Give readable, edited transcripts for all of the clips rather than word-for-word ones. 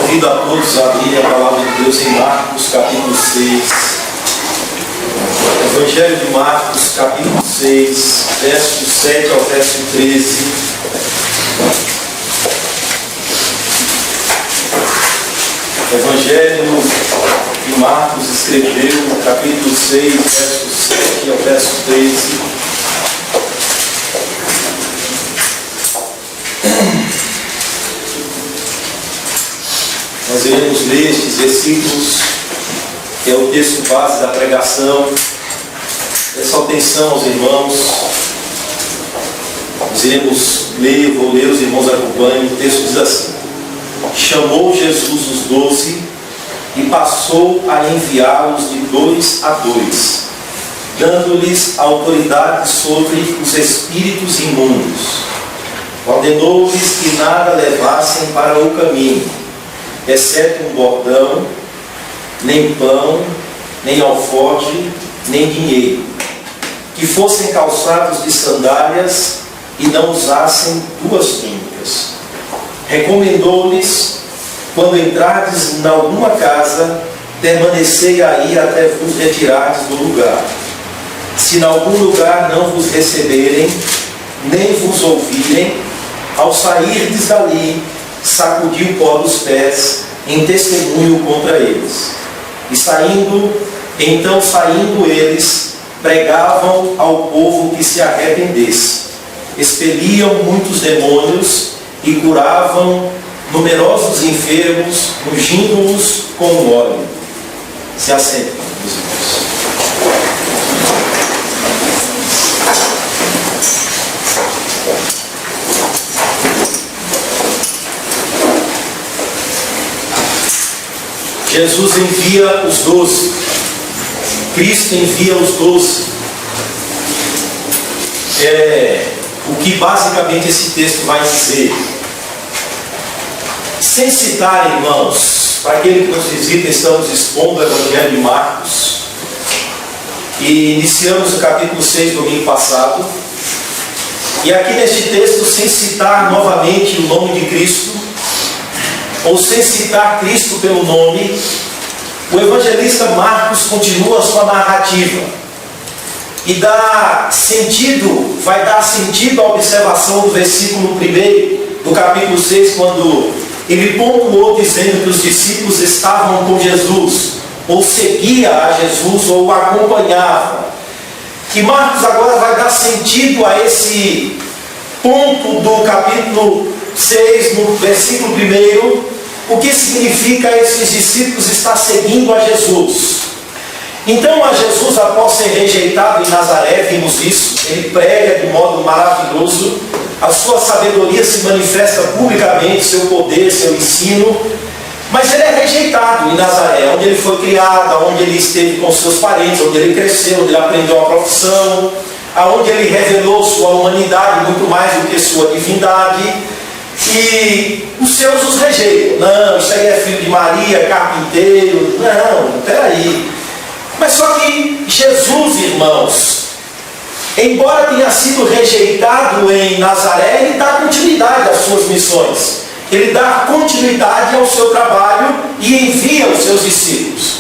Convido a todos a abrirem a palavra de Deus em Marcos, capítulo 6. Evangelho de Marcos, capítulo 6, verso 7 ao verso 13. Evangelho que Marcos escreveu, no capítulo 6, verso 7 ao verso 13. Nós iremos ler estes versículos, que é o texto base da pregação. Peço atenção aos irmãos. Nós iremos ler, vou ler, os irmãos acompanhem. O texto diz assim: chamou Jesus os 12 e passou a enviá-los de 2 a 2, dando-lhes autoridade sobre os espíritos imundos. Ordenou-lhes que nada levassem para o caminho, exceto um bordão, nem pão, nem alforje, nem dinheiro, que fossem calçados de sandálias e não usassem 2 túnicas. Recomendou-lhes: quando entrardes em alguma casa, permanecei aí até vos retirardes do lugar. Se em algum lugar não vos receberem, nem vos ouvirem, ao sairdes dali, sacudi o pó dos pés em testemunho contra eles. E saindo eles, pregavam ao povo que se arrependesse. Expeliam muitos demônios e curavam numerosos enfermos, ungindo-os com óleo. Se assentem, meus irmãos. Jesus envia os 12. Cristo envia os 12. O que basicamente esse texto vai dizer. Sem citar, irmãos, para aquele que nos visita, estamos expondo o Evangelho de Marcos. E iniciamos o capítulo 6 domingo passado. E aqui neste texto, sem citar novamente o nome de Cristo, ou sem citar Cristo pelo nome, o evangelista Marcos continua a sua narrativa e vai dar sentido à observação do versículo 1 do capítulo 6, quando ele pontuou dizendo que os discípulos estavam com Jesus, ou seguia a Jesus, ou o acompanhavam. E Marcos agora vai dar sentido a esse ponto do capítulo 6, no versículo 1, o que significa esses discípulos estar seguindo a Jesus. Então, a Jesus, após ser rejeitado em Nazaré, vimos isso, ele prega de modo maravilhoso, a sua sabedoria se manifesta publicamente, seu poder, seu ensino, mas ele é rejeitado em Nazaré, onde ele foi criado, onde ele esteve com seus parentes, onde ele cresceu, onde ele aprendeu a profissão, aonde ele revelou sua humanidade muito mais do que sua divindade. E os seus os rejeitam. Não, isso aí é filho de Maria, carpinteiro. Não, peraí. Mas só que Jesus, irmãos, embora tenha sido rejeitado em Nazaré, ele dá continuidade às suas missões. Ele dá continuidade ao seu trabalho e envia os seus discípulos.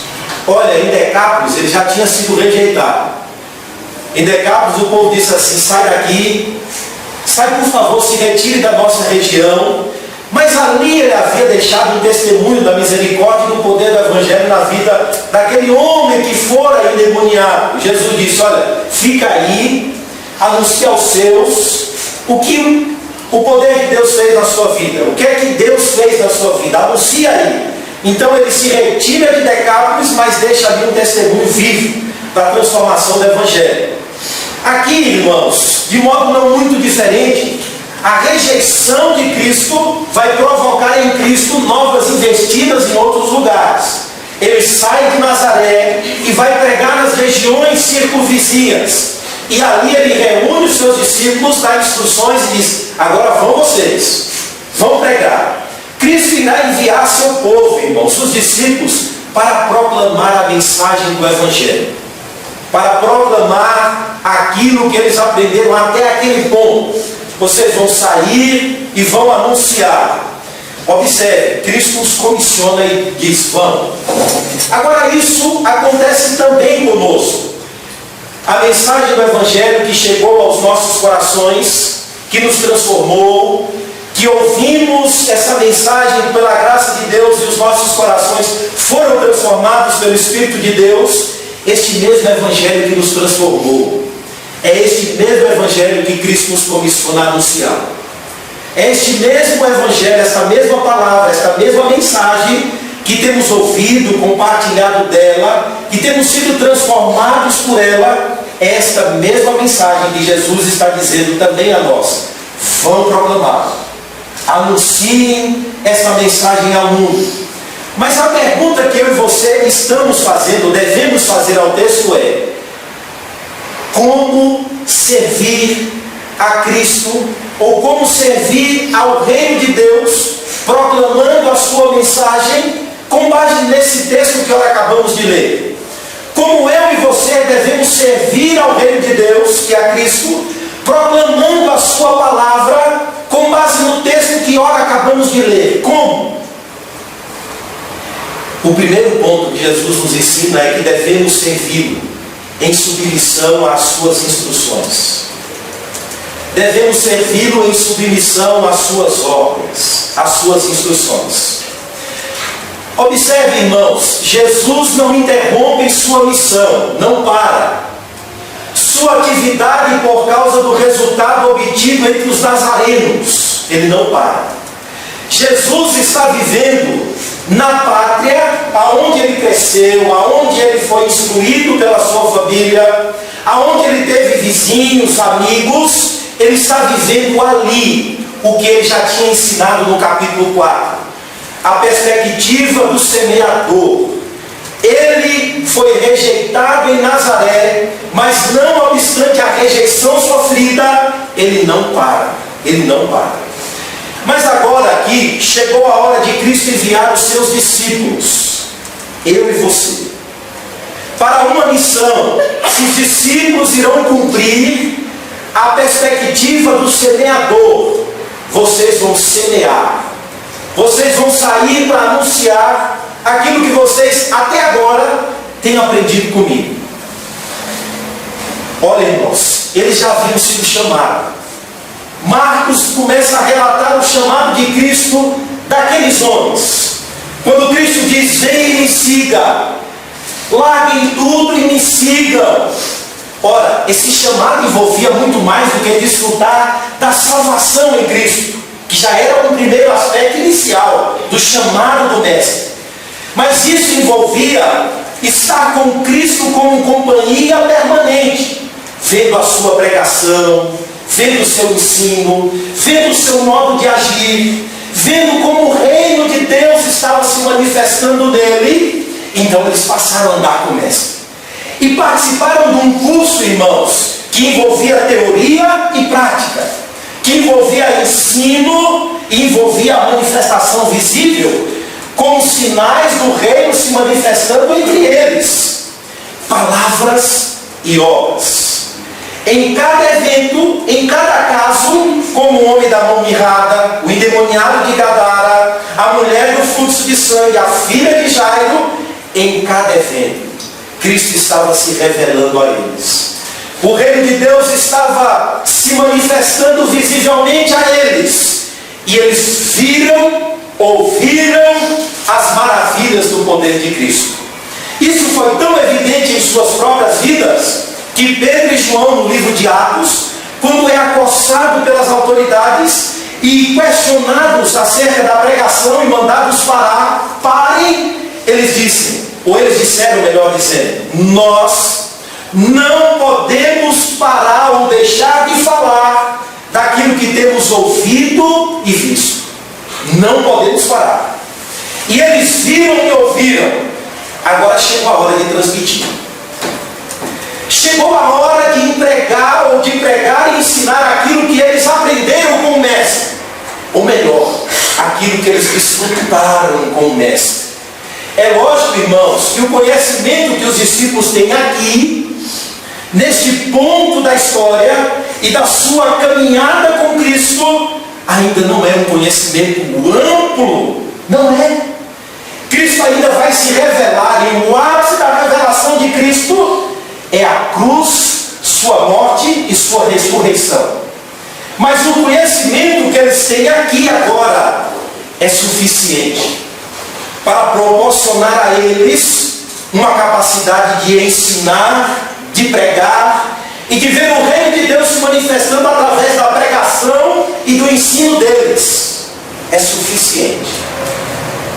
Olha, em Decápolis ele já tinha sido rejeitado. Em Decápolis o povo disse assim: sai daqui, sai por favor, se retire da nossa região. Mas ali ele havia deixado um testemunho da misericórdia e do poder do Evangelho na vida daquele homem que fora endemoniado. Jesus disse: olha, fica aí, anuncia aos seus o que o poder de Deus fez na sua vida. O que é que Deus fez na sua vida? Anuncia aí. Então ele se retira de Decápolis, mas deixa ali um testemunho vivo da transformação do Evangelho. Aqui, irmãos, de modo não muito diferente, a rejeição de Cristo vai provocar em Cristo novas investidas em outros lugares. Ele sai de Nazaré e vai pregar nas regiões circunvizinhas. E ali ele reúne os seus discípulos, dá instruções e diz: agora vão vocês, vão pregar. Cristo irá enviar seu povo, irmãos, seus discípulos, para proclamar a mensagem do Evangelho, para proclamar aquilo que eles aprenderam até aquele ponto. Vocês vão sair e vão anunciar. Observe, Cristo os comissiona e diz: vão. Agora, isso acontece também conosco. A mensagem do Evangelho que chegou aos nossos corações, que nos transformou, que ouvimos essa mensagem pela graça de Deus e os nossos corações foram transformados pelo Espírito de Deus. Este mesmo Evangelho que nos transformou, é este mesmo Evangelho que Cristo nos comissiona a anunciar. É este mesmo Evangelho, esta mesma palavra, esta mesma mensagem que temos ouvido, compartilhado dela, que temos sido transformados por ela. É esta mesma mensagem que Jesus está dizendo também a nós: vão proclamar, anunciem esta mensagem ao mundo. Mas a pergunta que eu e você estamos fazendo, devemos fazer ao texto é: como servir a Cristo, ou como servir ao reino de Deus, proclamando a sua mensagem, com base nesse texto que nós acabamos de ler? Como eu e você devemos servir ao reino de Deus, que é a Cristo, proclamando a sua palavra, com base no texto que nós acabamos de ler? Como? O primeiro ponto que Jesus nos ensina é que devemos servi-lo em submissão às suas instruções. Devemos servi-lo em submissão às suas ordens, às suas instruções. Observe, irmãos, Jesus não interrompe sua missão, não para. Sua atividade por causa do resultado obtido entre os nazarenos, ele não para. Jesus está vivendo na pátria, aonde ele cresceu, aonde ele foi instruído pela sua família, aonde ele teve vizinhos, amigos. Ele está vivendo ali o que ele já tinha ensinado no capítulo 4. A perspectiva do semeador. Ele foi rejeitado em Nazaré, mas não obstante a rejeição sofrida, ele não para. Ele não para. Mas agora aqui, chegou a hora de Cristo enviar os seus discípulos, eu e você, para uma missão. Os discípulos irão cumprir a perspectiva do semeador. Vocês vão semear. Vocês vão sair para anunciar aquilo que vocês até agora têm aprendido comigo. Olha, irmãos, eles já haviam sido chamados. Marcos começa a relatar o chamado de Cristo daqueles homens. Quando Cristo diz: venham e me siga, larguem tudo e me sigam. Ora, esse chamado envolvia muito mais do que desfrutar da salvação em Cristo, que já era um primeiro aspecto inicial do chamado do Mestre. Mas isso envolvia estar com Cristo como companhia permanente, vendo a sua pregação, vendo o seu ensino, vendo o seu modo de agir, vendo como o reino de Deus estava se manifestando nele. Então eles passaram a andar com o Mestre. E participaram de um curso, irmãos, que envolvia teoria e prática, que envolvia ensino e envolvia a manifestação visível, com sinais do reino se manifestando entre eles, palavras e obras. Em cada evento, em cada caso, como o homem da mão mirrada, o endemoniado de Gadara, a mulher do fluxo de sangue, a filha de Jairo, em cada evento, Cristo estava se revelando a eles. O reino de Deus estava se manifestando visivelmente a eles. E eles viram, ouviram as maravilhas do poder de Cristo. Isso foi tão evidente em suas próprias vidas, que Pedro e João, no livro de Atos, quando é acossado pelas autoridades e questionados acerca da pregação e mandados parar, parem, eles disseram, melhor dizendo, nós não podemos parar ou deixar de falar daquilo que temos ouvido e visto. Não podemos parar. E eles viram e ouviram. Agora chegou a hora de transmitir. Chegou a hora de entregar ou de pregar e ensinar aquilo que eles aprenderam com o Mestre. Ou melhor, aquilo que eles desfrutaram com o Mestre. É lógico, irmãos, que o conhecimento que os discípulos têm aqui, neste ponto da história e da sua caminhada com Cristo, ainda não é um conhecimento amplo templo. Não é. Cristo ainda vai se revelar, e o ápice da revelação de Cristo é a cruz, sua morte e sua ressurreição. Mas o conhecimento que eles têm aqui agora é suficiente para proporcionar a eles uma capacidade de ensinar, de pregar e de ver o reino de Deus se manifestando através da pregação e do ensino deles. É suficiente.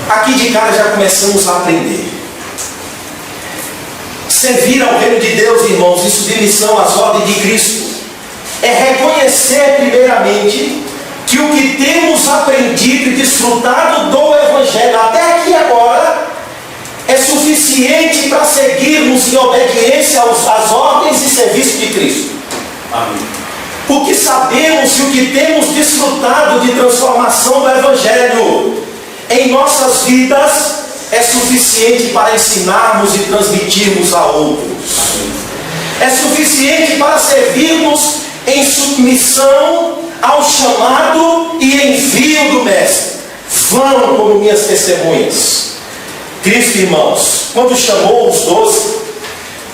Aqui de cara já começamos a aprender. Servir ao reino de Deus, irmãos, em submissão às ordens de Cristo, é reconhecer primeiramente que o que temos aprendido e desfrutado do Evangelho até aqui agora é suficiente para seguirmos em obediência às ordens e serviço de Cristo. Amém. Porque sabemos que o que temos desfrutado de transformação do Evangelho em nossas vidas é suficiente para ensinarmos e transmitirmos a outros. Amém. É suficiente para servirmos em submissão ao chamado e envio do Mestre. Vão como minhas testemunhas. Cristo, irmãos, quando chamou os 12,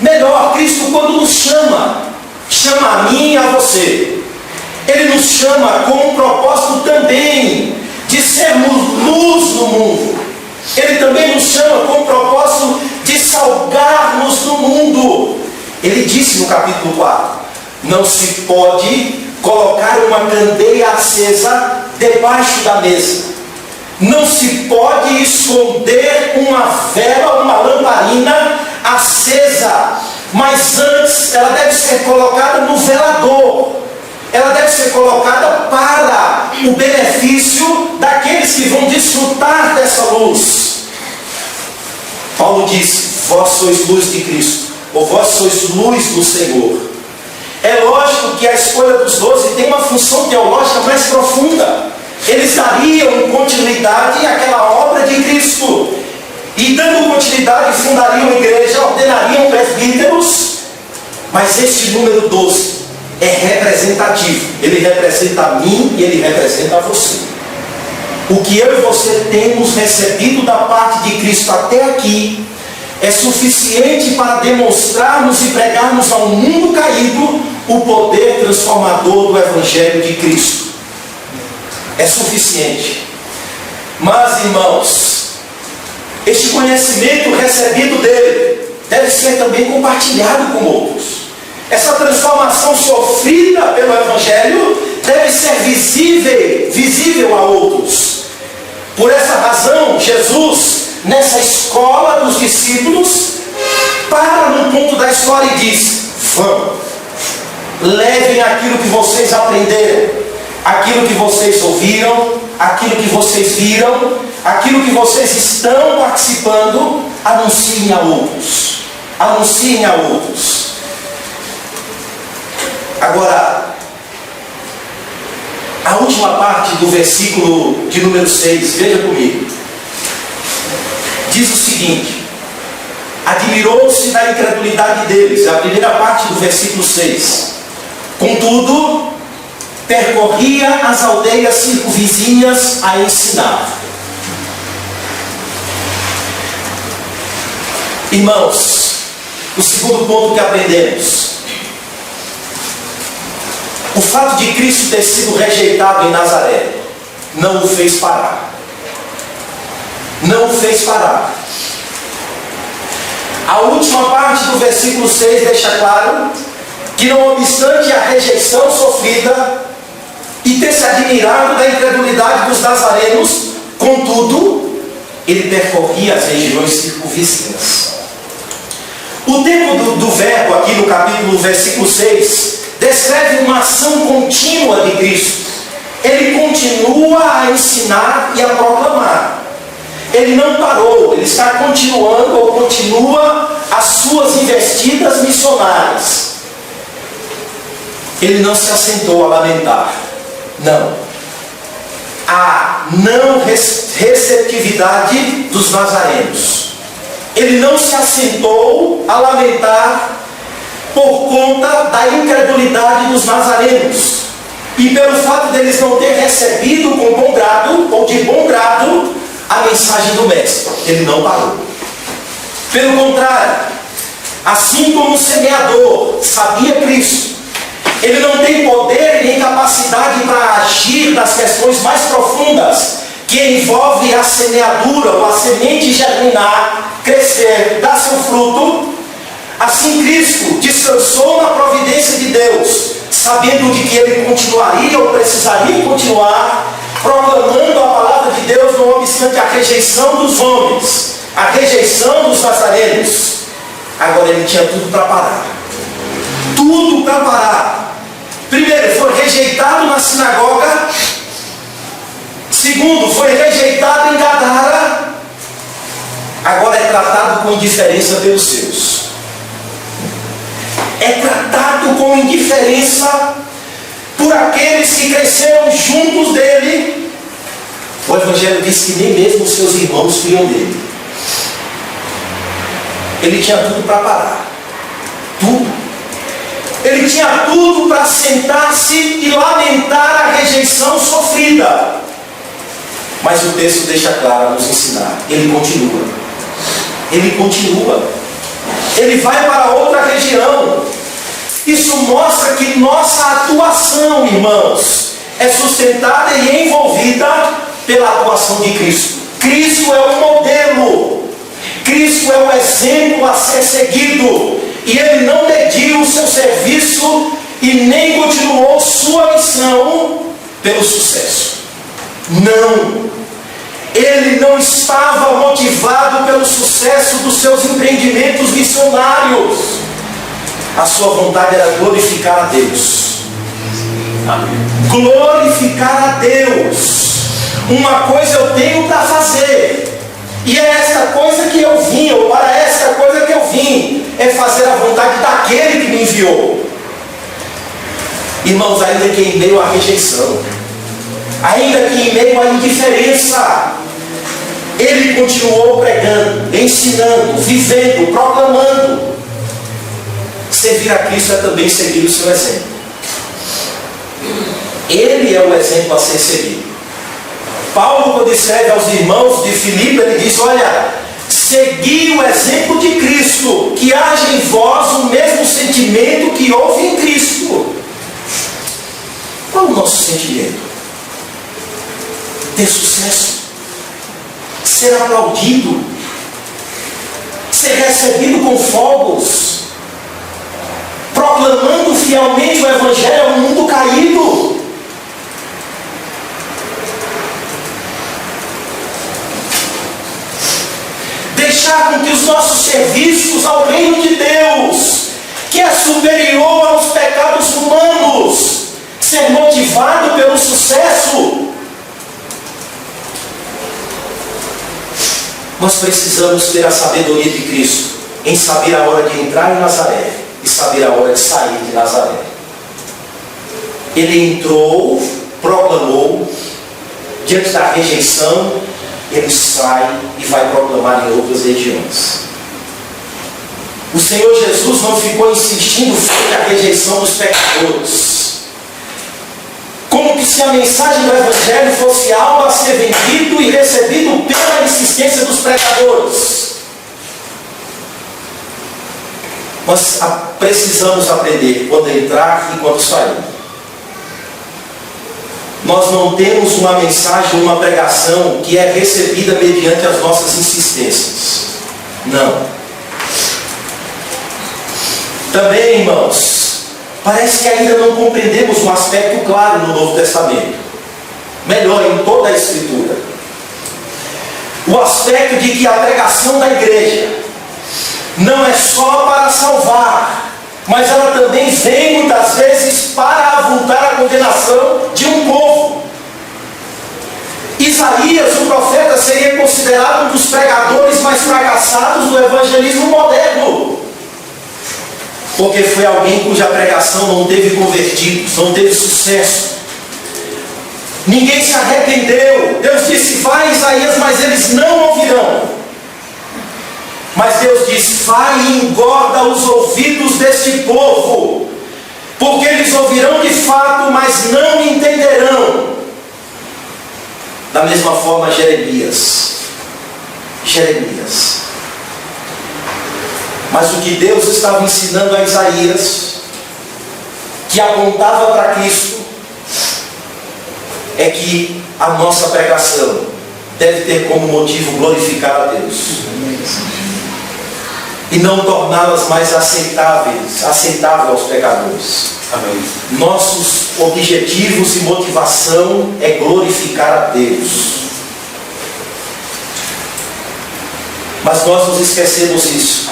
melhor, Cristo quando nos chama a mim e a você, Ele nos chama com um propósito também de sermos luz no mundo. Ele também nos chama com o propósito de salgarmos no mundo. Ele disse no capítulo 4, não se pode colocar uma candeia acesa debaixo da mesa. Não se pode esconder uma vela, uma lamparina acesa. Mas antes ela deve ser colocada no velador. Ela deve ser colocada para o benefício daqueles que vão desfrutar dessa luz. Paulo diz, vós sois luz de Cristo, ou vós sois luz do Senhor. É lógico que a escolha dos 12 tem uma função teológica mais profunda. Eles dariam continuidade àquela obra de Cristo. E dando continuidade, fundariam igreja, ordenariam presbíteros. Mas este número 12 é representativo. Ele representa a mim e ele representa a você. O que eu e você temos recebido da parte de Cristo até aqui é suficiente para demonstrarmos e pregarmos ao mundo caído o poder transformador do Evangelho de Cristo. É suficiente. Mas, irmãos, este conhecimento recebido dele deve ser também compartilhado com outros. Essa transformação sofrida pelo Evangelho deve ser visível a outros. Por essa razão, Jesus, nessa escola dos discípulos, para num ponto da história e diz, vamos, levem aquilo que vocês aprenderam, aquilo que vocês ouviram, aquilo que vocês viram, aquilo que vocês estão participando, anunciem a outros. Anunciem a outros. Agora, a última parte do versículo de número 6, veja comigo. Diz o seguinte, admirou-se da incredulidade deles, a primeira parte do versículo 6. Contudo, percorria as aldeias circunvizinhas a ensinar. Irmãos, o segundo ponto que aprendemos, o fato de Cristo ter sido rejeitado em Nazaré não o fez parar. Não o fez parar. A última parte do versículo 6 deixa claro que, não obstante a rejeição sofrida e ter se admirado da incredulidade dos nazarenos, contudo, ele percorria as regiões circunvizinhas. O tempo do verbo aqui no capítulo, versículo 6, descreve uma ação contínua de Cristo. Ele continua a ensinar e a proclamar. Ele não parou, ele está continuando ou continua as suas investidas missionárias. Ele não se assentou a lamentar. Não. A não receptividade dos nazarenos. Ele não se assentou a lamentar por conta da incredulidade dos nazarenos. E E pelo fato deles não terem recebido com bom grado, ou de bom grado, a mensagem do Mestre, ele não parou. Pelo contrário, assim como o semeador sabia Cristo, ele não tem poder nem capacidade para agir nas questões mais profundas que envolve a semeadura ou a semente germinar, crescer, dar seu fruto. Assim Cristo descansou na providência de Deus, sabendo de que ele continuaria ou precisaria continuar proclamando a palavra de Deus, não obstante a rejeição dos homens, a rejeição dos nazarenos. Agora ele tinha tudo para parar. Tudo para parar. Primeiro, foi rejeitado na sinagoga. Segundo, foi rejeitado em Gadara. Agora é tratado com indiferença pelos seus. É tratado com indiferença por aqueles que cresceram juntos dele. O Evangelho diz que nem mesmo os seus irmãos criam dele. Ele tinha tudo para parar. Tudo. Ele tinha tudo para sentar-se e lamentar a rejeição sofrida. Mas o texto deixa claro a nos ensinar. Ele continua. Ele continua. Ele vai para outra região. Isso mostra que nossa atuação, irmãos, é sustentada e envolvida pela atuação de Cristo. Cristo é o modelo. Cristo é o exemplo a ser seguido. E ele não mediu o seu serviço e nem continuou sua missão pelo sucesso. Não. Ele não estava motivado pelo sucesso dos seus empreendimentos missionários. A sua vontade era glorificar a Deus. Amém. Glorificar a Deus. Uma coisa eu tenho para fazer, e é esta coisa que eu vim, ou para esta coisa que eu vim, é fazer a vontade daquele que me enviou. Irmãos, ainda que em meio à rejeição, ainda que em meio à indiferença, ele continuou pregando, ensinando, vivendo, proclamando. Servir a Cristo é também seguir o seu exemplo. Ele é o exemplo a ser seguido. Paulo, quando escreve aos irmãos de Filipe, ele diz: olha, segui o exemplo de Cristo, que haja em vós o mesmo sentimento que houve em Cristo. Qual é o nosso sentimento? Ter sucesso, ser aplaudido, ser recebido com fogos, proclamando fielmente o Evangelho ao mundo caído. Deixar com que os nossos serviços ao reino de Deus, que é superior aos pecados humanos, ser motivado pelo sucesso. Nós precisamos ter a sabedoria de Cristo em saber a hora de entrar em Nazaré e saber a hora de sair de Nazaré. Ele entrou, proclamou, diante da rejeição, ele sai e vai proclamar em outras regiões. O Senhor Jesus não ficou insistindo frente à rejeição dos pecadores, como que se a mensagem do Evangelho fosse algo a ser vendido e recebido pela insistência dos pregadores. Nós precisamos aprender quando entrar e quando sair. Nós não temos uma mensagem, uma pregação que é recebida mediante as nossas insistências. Não. Também, irmãos, parece que ainda não compreendemos um aspecto claro no Novo Testamento. Melhor, em toda a Escritura. O aspecto de que a pregação da igreja não é só para salvar, mas ela também vem muitas vezes para avultar a condenação de um povo. Isaías, o profeta, seria considerado um dos pregadores mais fracassados do evangelismo moderno, porque foi alguém cuja pregação não teve convertidos, não teve sucesso. Ninguém se arrependeu. Deus disse: vai, Isaías, mas eles não ouvirão. Mas Deus diz: vai e engorda os ouvidos deste povo, porque eles ouvirão de fato, mas não entenderão. Da mesma forma, Jeremias. Mas o que Deus estava ensinando a Isaías, que apontava para Cristo, é que a nossa pregação deve ter como motivo glorificar a Deus e não torná-las mais aceitável aos pecadores. Amém. Nossos objetivos e motivação é glorificar a Deus. Mas nós nos esquecemos isso.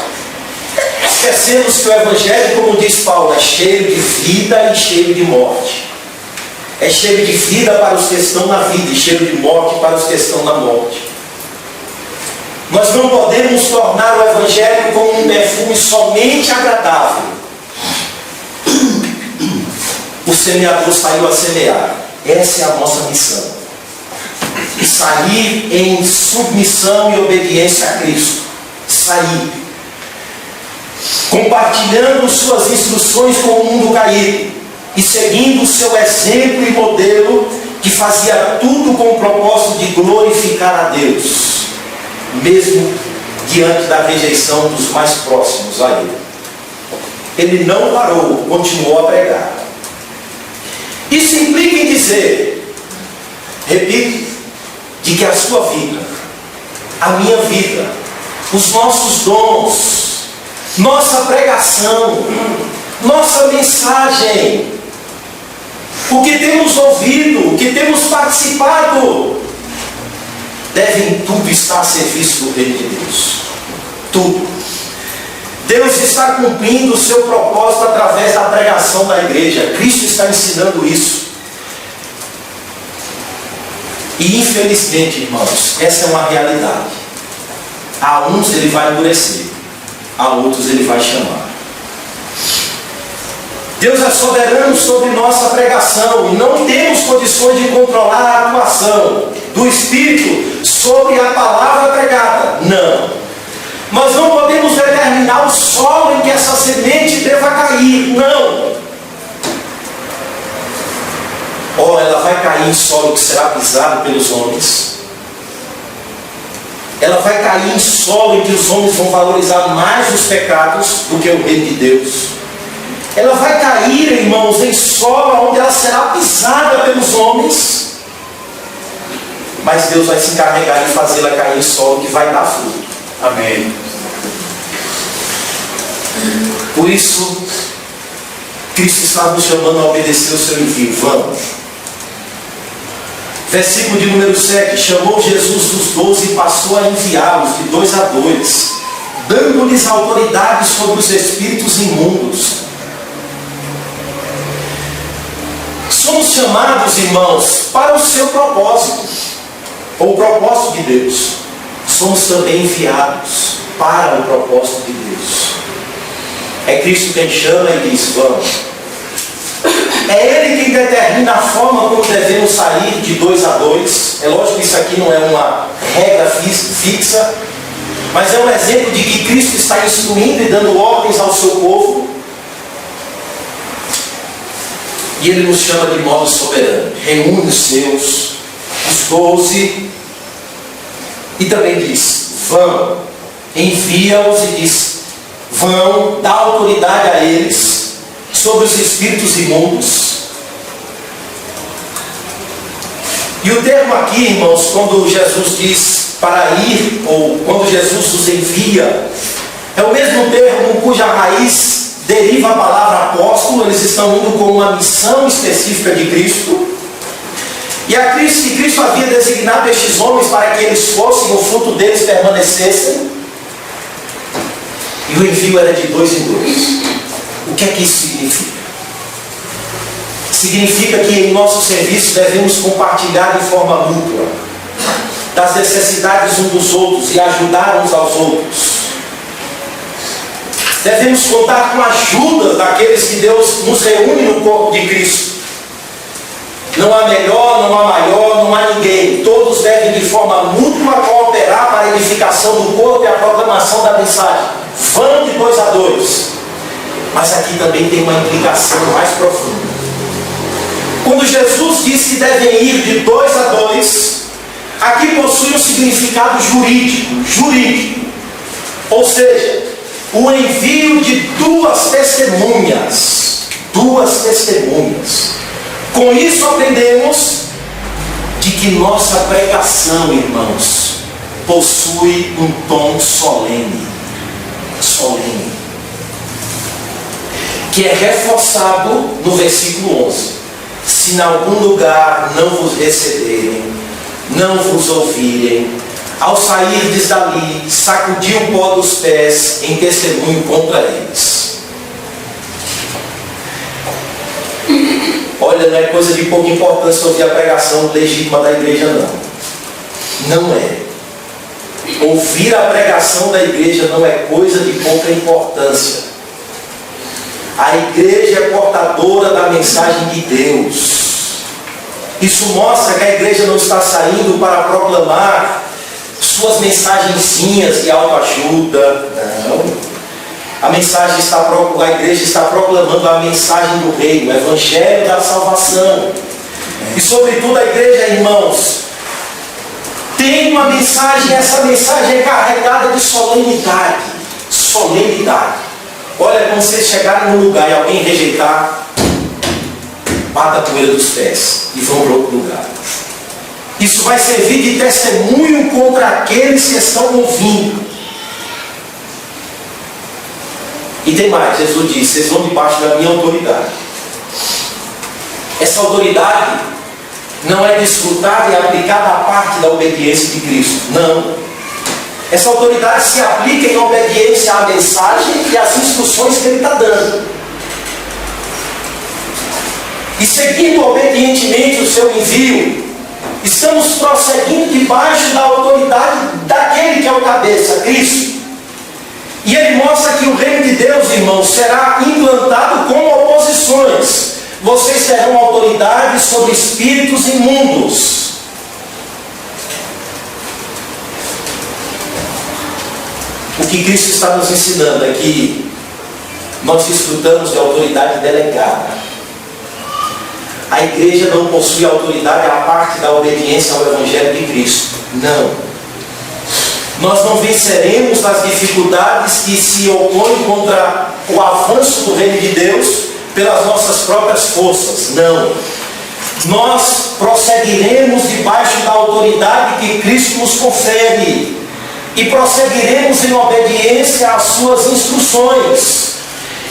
Esquecemos que o Evangelho, como diz Paulo, é cheio de vida e cheio de morte. É cheio de vida para os que estão na vida e cheio de morte para os que estão na morte. Nós não podemos tornar o Evangelho como um perfume somente agradável. O semeador saiu a semear. Essa é a nossa missão. E sair em submissão e obediência a Cristo. Sair. Compartilhando suas instruções com o mundo caído. E seguindo o seu exemplo e modelo, que fazia tudo com o propósito de glorificar a Deus, mesmo diante da rejeição dos mais próximos a Ele. Ele não parou, continuou a pregar. Isso implica em dizer, repito, de que a sua vida, a minha vida, os nossos dons, nossa pregação, nossa mensagem, o que temos ouvido, o que temos participado, devem tudo estar a serviço do reino de Deus. Tudo. Deus está cumprindo o seu propósito através da pregação da igreja. Cristo está ensinando isso. E infelizmente, irmãos, essa é uma realidade. A uns ele vai endurecer, a outros ele vai chamar. Deus é soberano sobre nossa pregação e não temos condições de controlar a atuação do Espírito sobre a palavra pregada. Não. Nós não podemos determinar o solo em que essa semente deva cair. Não. Ou ela vai cair em solo que será pisado pelos homens. Ela vai cair em solo em que os homens vão valorizar mais os pecados do que o reino de Deus. Ela vai cair, irmãos, em solo onde ela será pisada pelos homens. Mas Deus vai se encarregar de fazê-la cair em solo que vai dar fruto. Amém. Por isso, Cristo está nos chamando a obedecer o seu envio. Vamos. Versículo de número 7. Chamou Jesus os 12 e passou a enviá-los de 2 a 2, dando-lhes autoridade sobre os espíritos imundos. Somos chamados, irmãos, para o seu propósito, ou o propósito de Deus. Somos também enviados para o propósito de Deus. É Cristo quem chama e diz, vamos. É Ele quem determina a forma como devemos sair de 2 a 2. É lógico que isso aqui não é uma regra fixa, mas é um exemplo de que Cristo está instruindo e dando ordens ao seu povo. E Ele nos chama de modo soberano. Reúne os seus, os 12, e também diz, vão, envia-os e diz, vão, dá autoridade a eles sobre os espíritos imundos. E o termo aqui, irmãos, quando Jesus diz para ir, ou quando Jesus os envia, é o mesmo termo cuja raiz deriva a palavra apóstolo. Eles estão indo com uma missão específica de Cristo. E a Cristo havia designado estes homens para que eles fossem, o fruto deles permanecessem. E o envio era de 2 em 2. O que é que isso significa? Significa que em nosso serviço devemos compartilhar de forma mútua das necessidades uns dos outros e ajudar uns aos outros. Devemos contar com a ajuda daqueles que Deus nos reúne no corpo de Cristo. Não há melhor, não há maior, não há ninguém. Todos devem de forma mútua cooperar para a edificação do corpo e a proclamação da mensagem. Vão de 2 a 2. Mas aqui também tem uma implicação mais profunda. Quando Jesus diz que devem ir de 2 a 2, aqui possui um significado jurídico. Ou seja, o envio de 2 testemunhas. 2 testemunhas. Com isso aprendemos de que nossa pregação, irmãos, possui um tom solene, que é reforçado no versículo 11. Se em algum lugar não vos receberem, não vos ouvirem, ao sairdes dali, sacudi o pó dos pés em testemunho contra eles. Olha, não é coisa de pouca importância ouvir a pregação legítima da igreja, não. Não é. Ouvir a pregação da igreja não é coisa de pouca importância. A igreja é portadora da mensagem de Deus. Isso mostra que a igreja não está saindo para proclamar suas mensagenzinhas de autoajuda. Não. A igreja está proclamando a mensagem do reino, o evangelho da salvação. E sobretudo a igreja, irmãos, tem uma mensagem, essa mensagem é carregada de solenidade. Olha, quando vocês chegarem no lugar e alguém rejeitar, bata a poeira dos pés e vão para outro lugar. Isso vai servir de testemunho contra aqueles que estão ouvindo. E tem mais, Jesus disse, vocês vão debaixo da minha autoridade. Essa autoridade não é desfrutada e aplicada à parte da obediência de Cristo. Não. Essa autoridade se aplica em obediência à mensagem e às instruções que Ele está dando. E seguindo obedientemente o seu envio, estamos prosseguindo debaixo da autoridade daquele que é o cabeça, Cristo. E ele mostra que o reino de Deus, irmãos, será implantado com oposições. Vocês terão autoridade sobre espíritos imundos. O que Cristo está nos ensinando é que nós desfrutamos de autoridade delegada. A igreja não possui autoridade à parte da obediência ao Evangelho de Cristo. Não. Nós não venceremos as dificuldades que se opõem contra o avanço do reino de Deus pelas nossas próprias forças. Não. Nós prosseguiremos debaixo da autoridade que Cristo nos confere e prosseguiremos em obediência às suas instruções.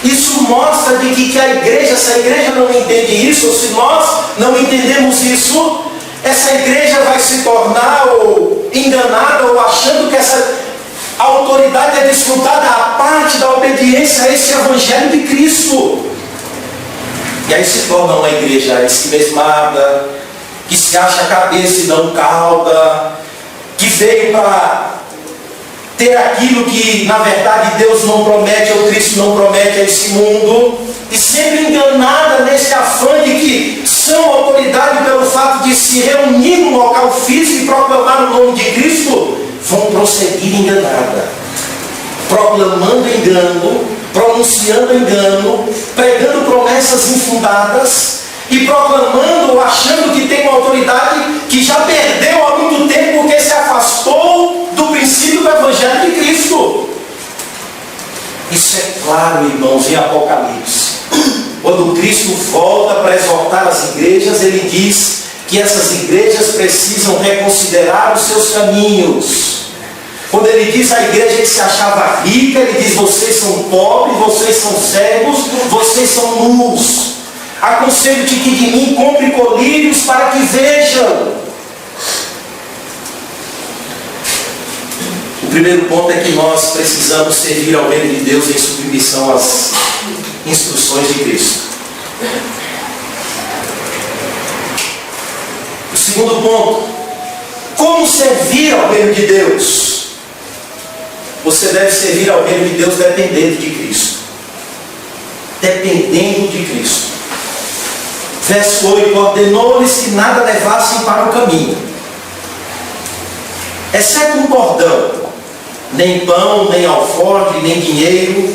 Isso mostra de que a igreja, se a igreja não entende isso, ou se nós não entendemos isso, essa igreja vai se tornar ou enganada ou achando que essa autoridade é desfrutada à parte da obediência a esse evangelho de Cristo. E aí se torna uma igreja esquimesmada, que se acha cabeça e não cauda, que veio para ter aquilo que na verdade Deus não promete ou Cristo não promete a esse mundo, e sempre enganada nesse afã de que são autoridade pelo fato de se reunir num local físico e proclamar o nome de Cristo, vão prosseguir enganada, proclamando engano, pronunciando engano, pregando promessas infundadas e proclamando ou achando que tem uma autoridade que já perdeu há muito tempo porque se afastou do princípio do Evangelho de Cristo. Isso é claro, irmãos, em Apocalipse. Quando Cristo volta para exortar as igrejas, Ele diz que essas igrejas precisam reconsiderar os seus caminhos. Quando Ele diz à igreja que se achava rica, Ele diz, vocês são pobres, vocês são cegos, vocês são nus. Aconselho-te que de mim compre colírios para que vejam. O primeiro ponto é que nós precisamos servir ao reino de Deus em submissão às instruções de Cristo. O segundo ponto, como servir ao reino de Deus? Você deve servir ao reino de Deus dependendo de Cristo. Dependendo de Cristo. Verso 8, ordenou-lhes que nada levassem para o caminho, exceto um bordão, nem pão, nem alforje, nem dinheiro,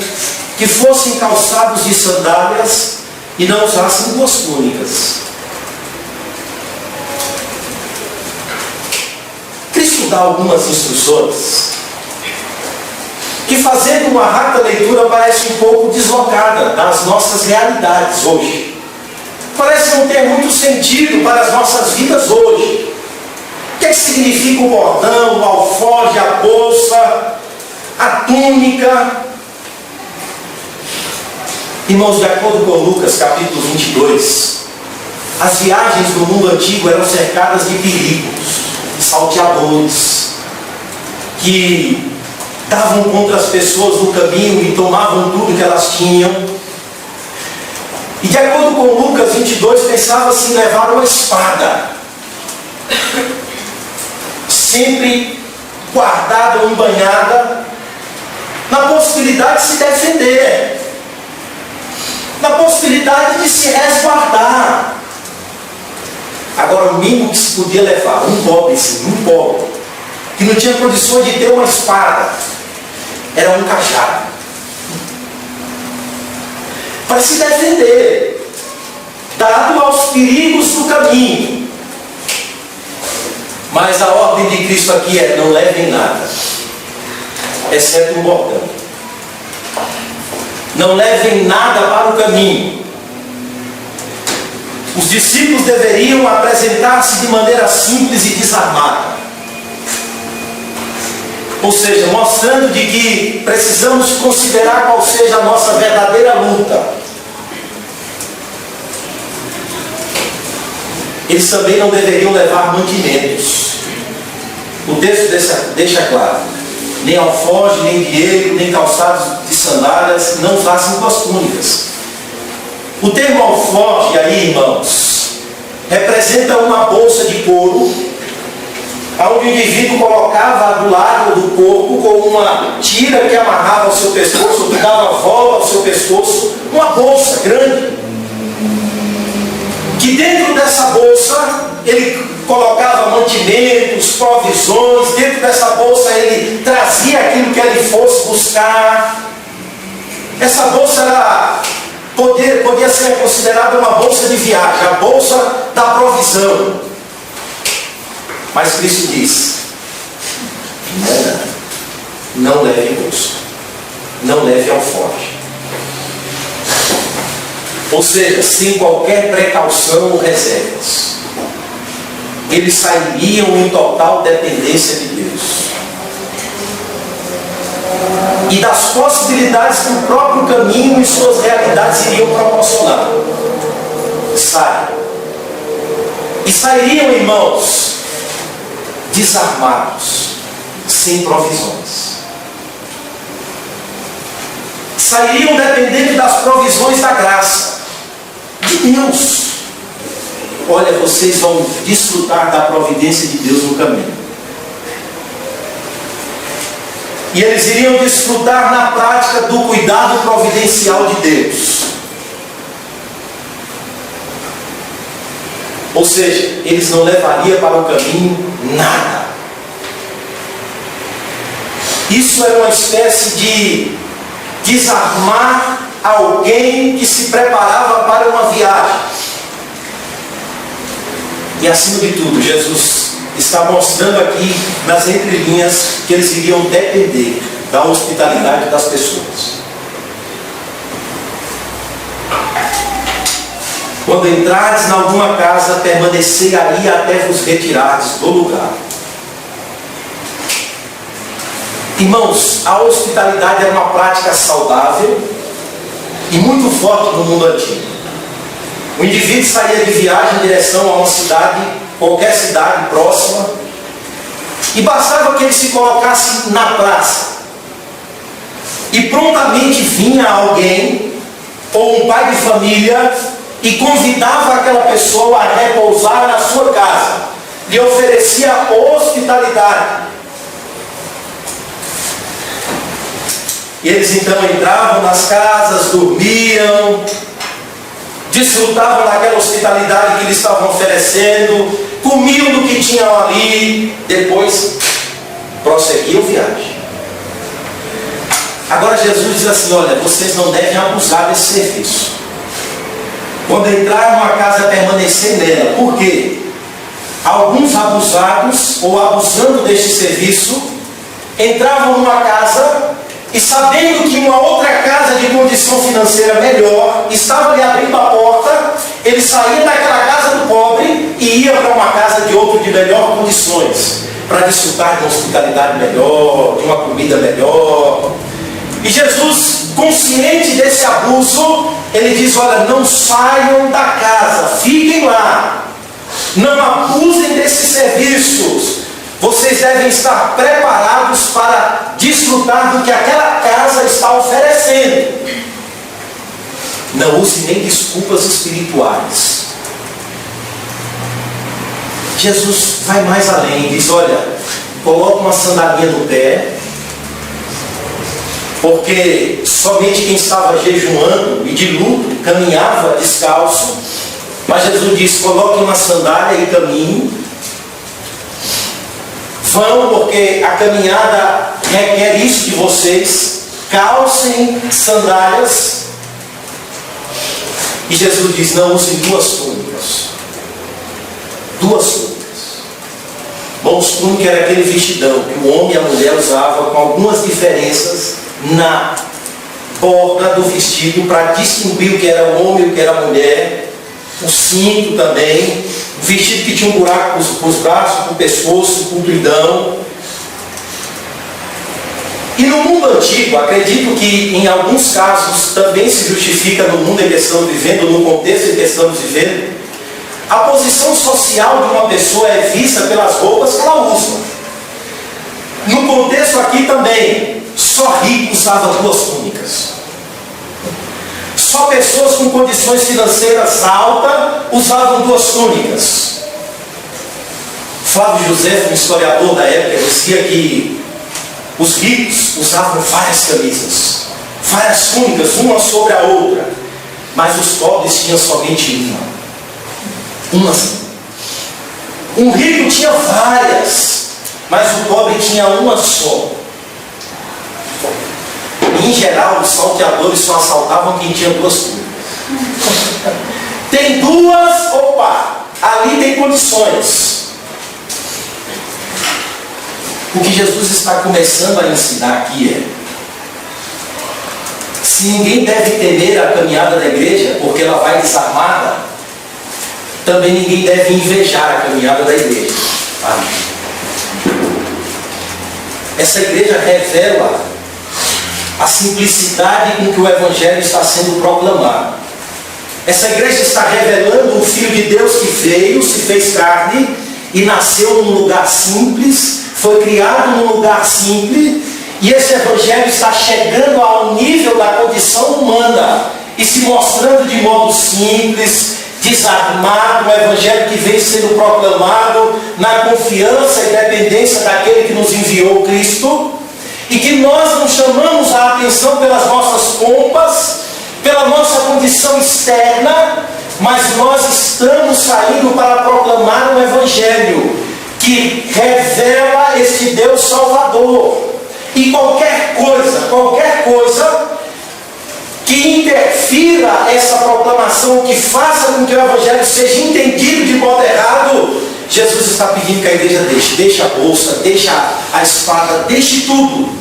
que fossem calçados de sandálias e não usassem 2 túnicas. Cristo dá algumas instruções que, fazendo uma rápida leitura, parece um pouco deslocada das nossas realidades hoje. Parece não ter muito sentido para as nossas vidas hoje. O que é que significa o bordão, o alforje, a bolsa, a túnica? Irmãos, de acordo com Lucas capítulo 22, as viagens do mundo antigo eram cercadas de perigos, salteadores, que davam contra as pessoas no caminho e tomavam tudo que elas tinham. E de acordo com Lucas 22, pensava-se em levar uma espada, sempre guardada ou embanhada, na possibilidade de se defender, na possibilidade de se resguardar. Agora, o mínimo que se podia levar, um pobre, que não tinha condições de ter uma espada, era um cajado, para se defender, dado aos perigos do caminho. Mas a ordem de Cristo aqui é: não levem nada, exceto um bordão. Não levem nada para o caminho. Os discípulos deveriam apresentar-se de maneira simples e desarmada. Ou seja, mostrando de que precisamos considerar qual seja a nossa verdadeira luta. Eles também não deveriam levar mantimentos. O texto deixa claro: nem alforje, nem dinheiro, nem calçados de sandálias, não usassem 2 túnicas. O termo alforje aí, irmãos, representa uma bolsa de couro, onde o indivíduo colocava do lado do corpo com uma tira que amarrava ao seu pescoço, que dava volta ao seu pescoço, uma bolsa grande, que dentro dessa bolsa ele colocava mantimentos, provisões. Dentro dessa bolsa ele trazia aquilo que ele fosse buscar. Essa bolsa podia ser considerada uma bolsa de viagem, a bolsa da provisão. Mas Cristo diz: não leve bolsa, não leve alforje. Ou seja, sem qualquer precaução ou reservas. Eles sairiam em total dependência de Deus e das possibilidades que o próprio caminho e suas realidades iriam proporcionar. E sairiam, irmãos, desarmados, sem provisões. Sairiam dependendo das provisões da graça de Deus. Olha, vocês vão desfrutar da providência de Deus no caminho. E eles iriam desfrutar na prática do cuidado providencial de Deus. Ou seja, eles não levariam para o caminho nada. Isso era uma espécie de desarmar alguém que se preparava para uma viagem. E acima de tudo, Jesus está mostrando aqui nas entrelinhas que eles iriam depender da hospitalidade das pessoas. Quando entrares em alguma casa, permanecei aí até vos retirardes do lugar. Irmãos, a hospitalidade era uma prática saudável e muito forte no mundo antigo. O indivíduo saía de viagem em direção a uma cidade, qualquer cidade próxima, e bastava que ele se colocasse na praça, e prontamente vinha alguém, ou um pai de família, e convidava aquela pessoa a repousar na sua casa, lhe oferecia hospitalidade. E eles então entravam nas casas, dormiam, desfrutavam daquela hospitalidade que eles estavam oferecendo, comiam do que tinham ali, depois prosseguiam viagem. Agora Jesus diz assim: olha, vocês não devem abusar desse serviço. Quando entrar numa casa, permanecer nela. Por quê? Alguns abusados, ou abusando deste serviço, entravam numa casa e, sabendo que uma outra casa de condição financeira melhor estava ali abrindo a porta, ele saía daquela casa do pobre e ia para uma casa de outro de melhor condições, para desfrutar de uma hospitalidade melhor, de uma comida melhor. E Jesus, consciente desse abuso, ele diz: olha, não saiam da casa, fiquem lá, não abusem desses serviços. Vocês devem estar preparados para desfrutar do que aquela casa está oferecendo. Não use nem desculpas espirituais. Jesus vai mais além, diz: olha, coloca uma sandalinha no pé, porque somente quem estava jejuando e de luto caminhava descalço. Mas Jesus diz: coloque uma sandália e caminhe. Vão, porque a caminhada requer isso de vocês. Calcem sandálias. E Jesus diz: não usem duas túnicas. Duas túnicas. Bons, túnica era aquele vestidão que o homem e a mulher usavam, com algumas diferenças na borda do vestido, para distinguir o que era o homem e o que era a mulher. O cinto também, o vestido que tinha um buraco para os braços, para o pescoço, compridão. E no mundo antigo, acredito que em alguns casos também se justifica no mundo em que estamos vivendo, no contexto em que estamos vivendo, a posição social de uma pessoa é vista pelas roupas que ela usa. No contexto aqui também, só rico usava duas túnicas. Só pessoas com condições financeiras altas usavam duas túnicas. Flávio José, um historiador da época, dizia que os ricos usavam várias camisas, várias túnicas, uma sobre a outra, mas os pobres tinham somente uma só. Um rico tinha várias, mas o pobre tinha uma só. Em geral, os salteadores só assaltavam quem tinha duas túnicas. Tem duas, opa, ali tem condições. O que Jesus está começando a ensinar aqui é: se ninguém deve temer a caminhada da igreja, porque ela vai desarmada, também ninguém deve invejar a caminhada da igreja. Essa igreja revela a simplicidade com que o Evangelho está sendo proclamado. Essa igreja está revelando o Filho de Deus que veio, se fez carne e nasceu num lugar simples, foi criado num lugar simples, e esse Evangelho está chegando ao nível da condição humana e se mostrando de modo simples, desarmado, um Evangelho que vem sendo proclamado na confiança e dependência daquele que nos enviou, Cristo. E que nós não chamamos a atenção pelas nossas pompas, pela nossa condição externa, mas nós estamos saindo para proclamar um Evangelho que revela este Deus Salvador. E qualquer coisa que interfira essa proclamação, que faça com que o Evangelho seja entendido de modo errado, Jesus está pedindo que a igreja deixe a bolsa, deixe a espada, deixe tudo.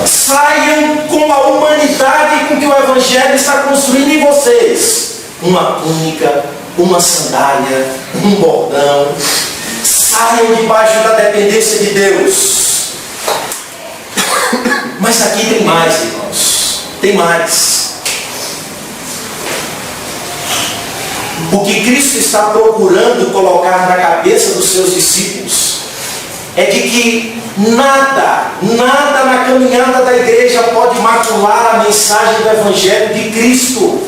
Saiam com a humanidade com que o Evangelho está construindo em vocês. Uma túnica, uma sandália, um bordão. Saiam debaixo da dependência de Deus. Mas aqui tem mais, irmãos. Tem mais. O que Cristo está procurando colocar na cabeça dos seus discípulos é de que nada na caminhada da igreja pode macular a mensagem do Evangelho de Cristo.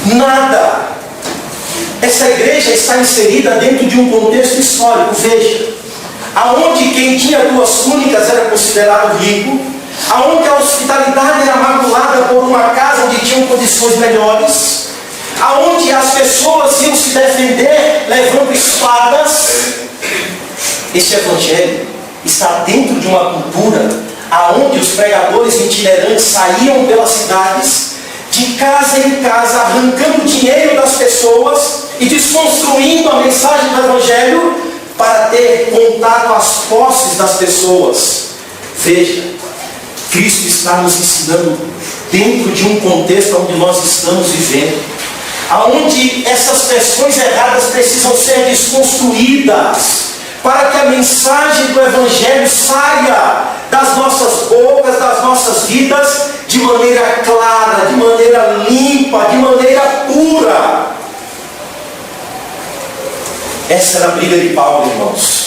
Nada. Essa igreja está inserida dentro de um contexto histórico. Veja, aonde quem tinha duas túnicas era considerado rico, aonde a hospitalidade era maculada por uma casa onde tinham condições melhores, aonde as pessoas iam se defender levando espadas. Este Evangelho está dentro de uma cultura aonde os pregadores itinerantes saíam pelas cidades, de casa em casa, arrancando dinheiro das pessoas e desconstruindo a mensagem do Evangelho para ter contato às posses das pessoas. Veja, Cristo está nos ensinando dentro de um contexto onde nós estamos vivendo, aonde essas versões erradas precisam ser desconstruídas, para que a mensagem do Evangelho saia das nossas bocas, das nossas vidas, de maneira clara, de maneira limpa, de maneira pura. Essa era a briga de Paulo, irmãos.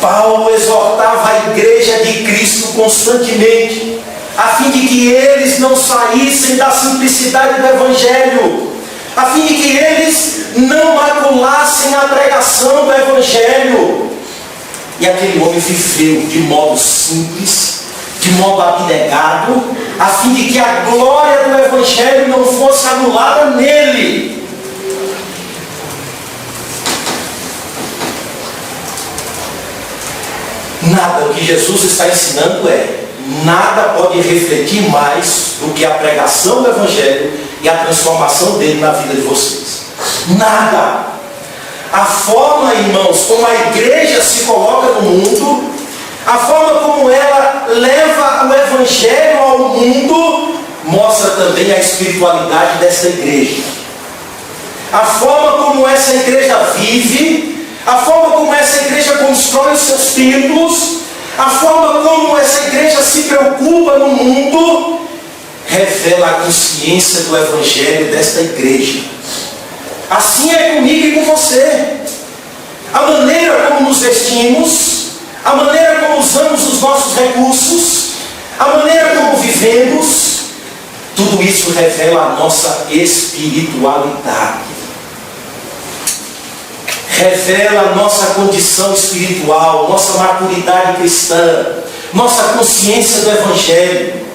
Paulo exortava a igreja de Cristo constantemente, a fim de que eles não saíssem da simplicidade do Evangelho, a fim de que eles não maculassem a pregação do Evangelho. E aquele homem viveu de modo simples, de modo abnegado, a fim de que a glória do Evangelho não fosse anulada nele. Nada, o que Jesus está ensinando nada pode refletir mais do que a pregação do Evangelho e a transformação dele na vida de vocês. Nada. A forma, irmãos, como a igreja se coloca no mundo, a forma como ela leva o Evangelho ao mundo, mostra também a espiritualidade dessa igreja. A forma como essa igreja vive, a forma como essa igreja constrói os seus templos, a forma como essa igreja se preocupa no mundo, revela a consciência do Evangelho desta igreja. Assim é comigo e com você. A maneira como nos vestimos, a maneira como usamos os nossos recursos, a maneira como vivemos, tudo isso revela a nossa espiritualidade. Revela a nossa condição espiritual, nossa maturidade cristã, nossa consciência do Evangelho.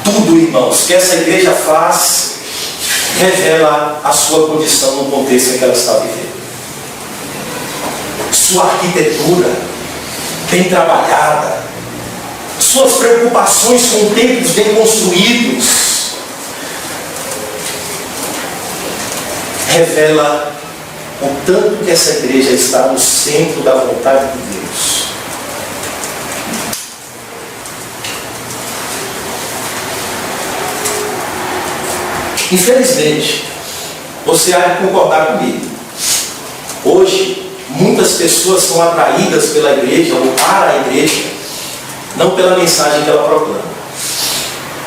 Tudo, irmãos, que essa igreja faz, revela a sua condição no contexto em que ela está vivendo. Sua arquitetura bem trabalhada, suas preocupações com templos bem construídos, revela o tanto que essa igreja está no centro da vontade de Deus. Infelizmente, você há de concordar comigo. Hoje, muitas pessoas são atraídas pela igreja ou para a igreja, não pela mensagem que ela proclama,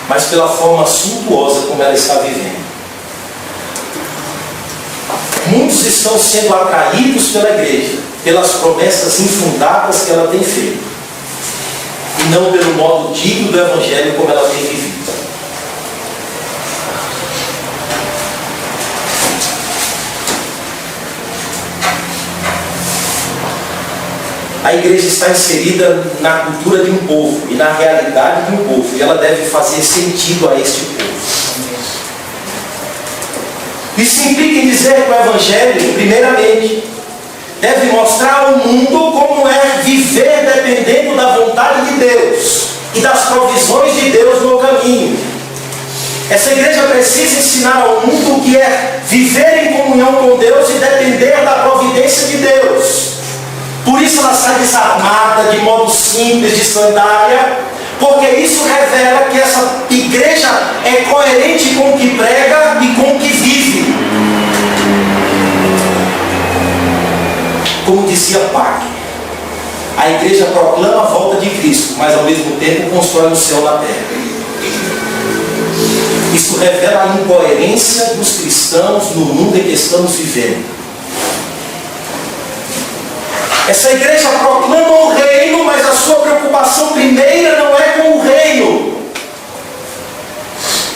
mas pela forma suntuosa como ela está vivendo. Muitos estão sendo atraídos pela igreja, pelas promessas infundadas que ela tem feito, e não pelo modo digno do Evangelho como ela tem vivido. A igreja está inserida na cultura de um povo e na realidade de um povo, e ela deve fazer sentido a este povo. Isso implica em dizer que o Evangelho, primeiramente, deve mostrar ao mundo como é viver dependendo da vontade de Deus e das provisões de Deus no caminho. Essa igreja precisa ensinar ao mundo o que é viver em comunhão com Deus e depender da providência de Deus. Por isso ela sai desarmada, de modo simples, de sandália, porque isso revela que essa igreja é coerente com o que prega e com o que vive. Como dizia Pac, a igreja proclama a volta de Cristo, mas ao mesmo tempo constrói o céu na terra. Isso revela a incoerência dos cristãos no mundo em que estamos vivendo. Essa igreja proclama o reino, mas a sua preocupação primeira não é com o reino.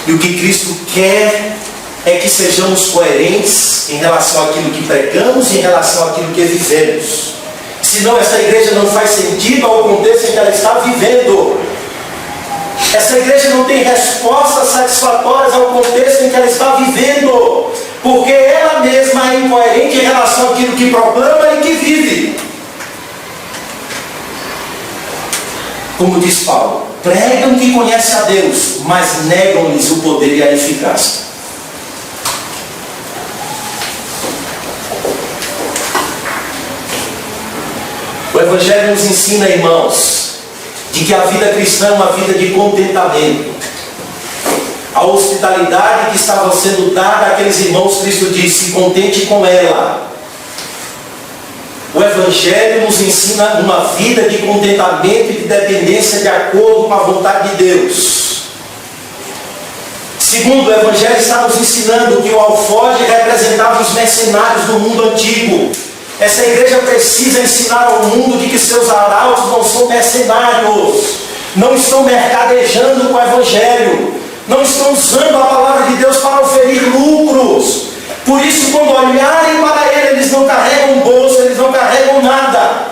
E o que Cristo quer é que sejamos coerentes em relação àquilo que pregamos e em relação àquilo que vivemos. Senão essa igreja não faz sentido ao contexto em que ela está vivendo. Essa igreja não tem respostas satisfatórias ao contexto em que ela está vivendo, porque ela mesma é incoerente em relação àquilo que proclama e que vive. Como diz Paulo, pregam que conhecem a Deus, mas negam-lhes o poder e a eficácia. O Evangelho nos ensina, irmãos, de que a vida cristã é uma vida de contentamento. A hospitalidade que estava sendo dada àqueles irmãos, Cristo disse: contente com ela. O Evangelho nos ensina uma vida de contentamento e de dependência de acordo com a vontade de Deus. Segundo, o Evangelho está nos ensinando que o alforje representava os mercenários do mundo antigo. Essa igreja precisa ensinar ao mundo de que seus arautos não são mercenários, não estão mercadejando com o Evangelho, não estão usando a palavra de Deus para oferir lucros. Por isso, quando olharem para ele, eles não carregam bolsa, eles não carregam nada.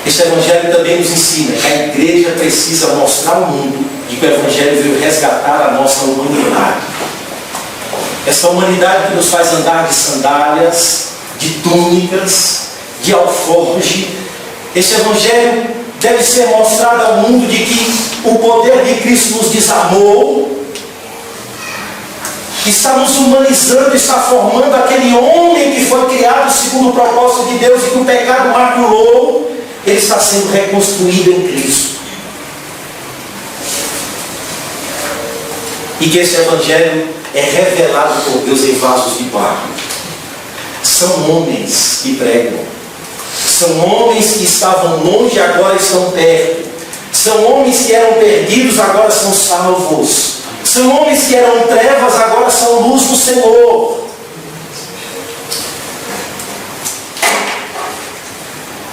Este Evangelho também nos ensina que a igreja precisa mostrar ao mundo de que o Evangelho veio resgatar a nossa humanidade. Essa humanidade que nos faz andar de sandálias, de túnicas, de alforje. Este Evangelho deve ser mostrado ao mundo de que o poder de Cristo nos desarmou, está nos humanizando, está formando aquele homem que foi criado segundo o propósito de Deus e que o pecado maculou. Ele está sendo reconstruído em Cristo. E que esse Evangelho é revelado por Deus em vasos de barro. São homens que pregam. São homens que estavam longe e agora estão perto. São homens que eram perdidos, agora são salvos. São homens que eram trevas, agora são luz do Senhor.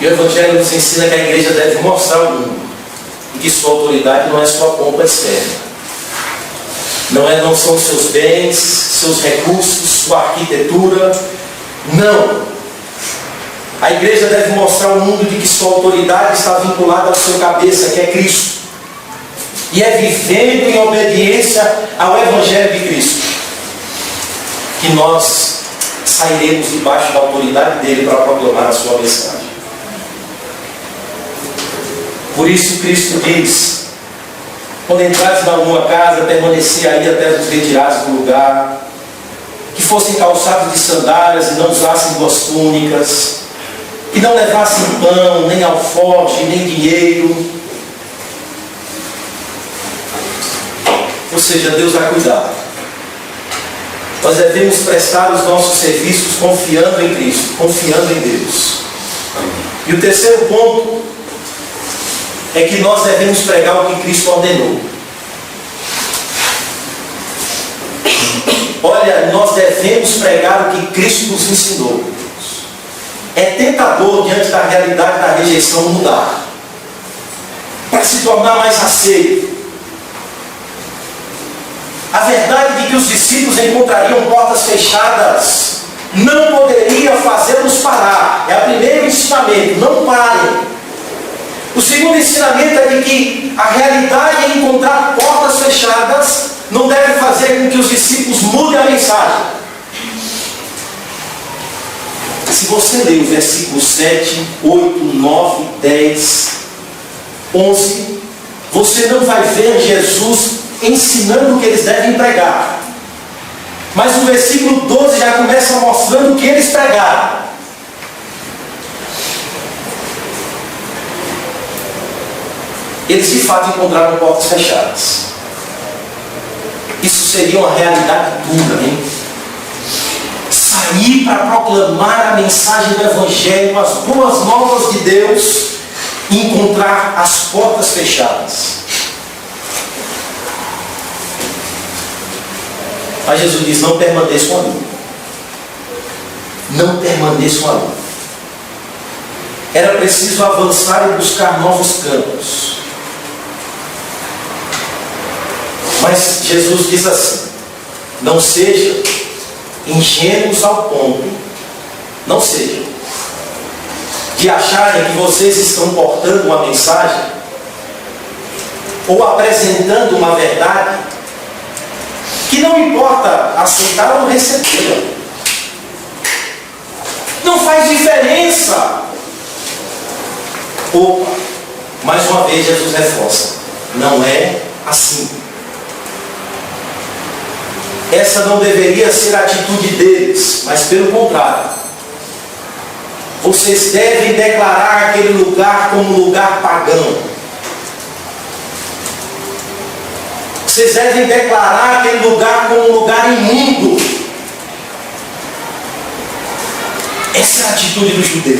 E o Evangelho nos ensina que a igreja deve mostrar ao mundo e que sua autoridade não é sua pompa externa. Não são seus bens, seus recursos, sua arquitetura. Não. A igreja deve mostrar ao mundo de que sua autoridade está vinculada ao seu cabeça, que é Cristo. E é vivendo em obediência ao Evangelho de Cristo que nós sairemos debaixo da autoridade dele para proclamar a sua mensagem. Por isso Cristo diz: quando entrares em alguma casa, permaneci aí até vos retirares do lugar, que fossem calçados de sandálias e não usassem duas túnicas, que não levassem pão, nem alforje, nem dinheiro. Ou seja, Deus vai cuidar. Nós devemos prestar os nossos serviços confiando em Cristo, confiando em Deus. E o terceiro ponto é que nós devemos pregar o que Cristo ordenou. Olha, nós devemos pregar o que Cristo nos ensinou. É tentador, diante da realidade da rejeição, mudar, para se tornar mais aceito. A verdade de que os discípulos encontrariam portas fechadas não poderia fazê-los parar. É o primeiro ensinamento: não parem. O segundo ensinamento é de que a realidade de encontrar portas fechadas não deve fazer com que os discípulos mudem a mensagem. Se você ler os versículos 7, 8, 9, 10, 11, você não vai ver Jesus ensinando o que eles devem pregar. Mas o versículo 12 já começa mostrando o que eles pregaram. Eles de fato encontraram portas fechadas. Isso seria uma realidade dura, hein? Sair para proclamar a mensagem do Evangelho, as boas novas de Deus, e encontrar as portas fechadas. Mas Jesus diz: não permaneçam ali. Não permaneçam ali. Era preciso avançar e buscar novos campos. Mas Jesus diz assim: não sejam ingênuos ao ponto, não sejam, de acharem que vocês estão portando uma mensagem ou apresentando uma verdade que não importa aceitar ou receber. Não faz diferença. Opa, mais uma vez Jesus reforça. Não é assim. Essa não deveria ser a atitude deles, mas pelo contrário. Vocês devem declarar aquele lugar como lugar pagão. Vocês devem declarar aquele lugar como um lugar imundo. Essa é a atitude do judeu.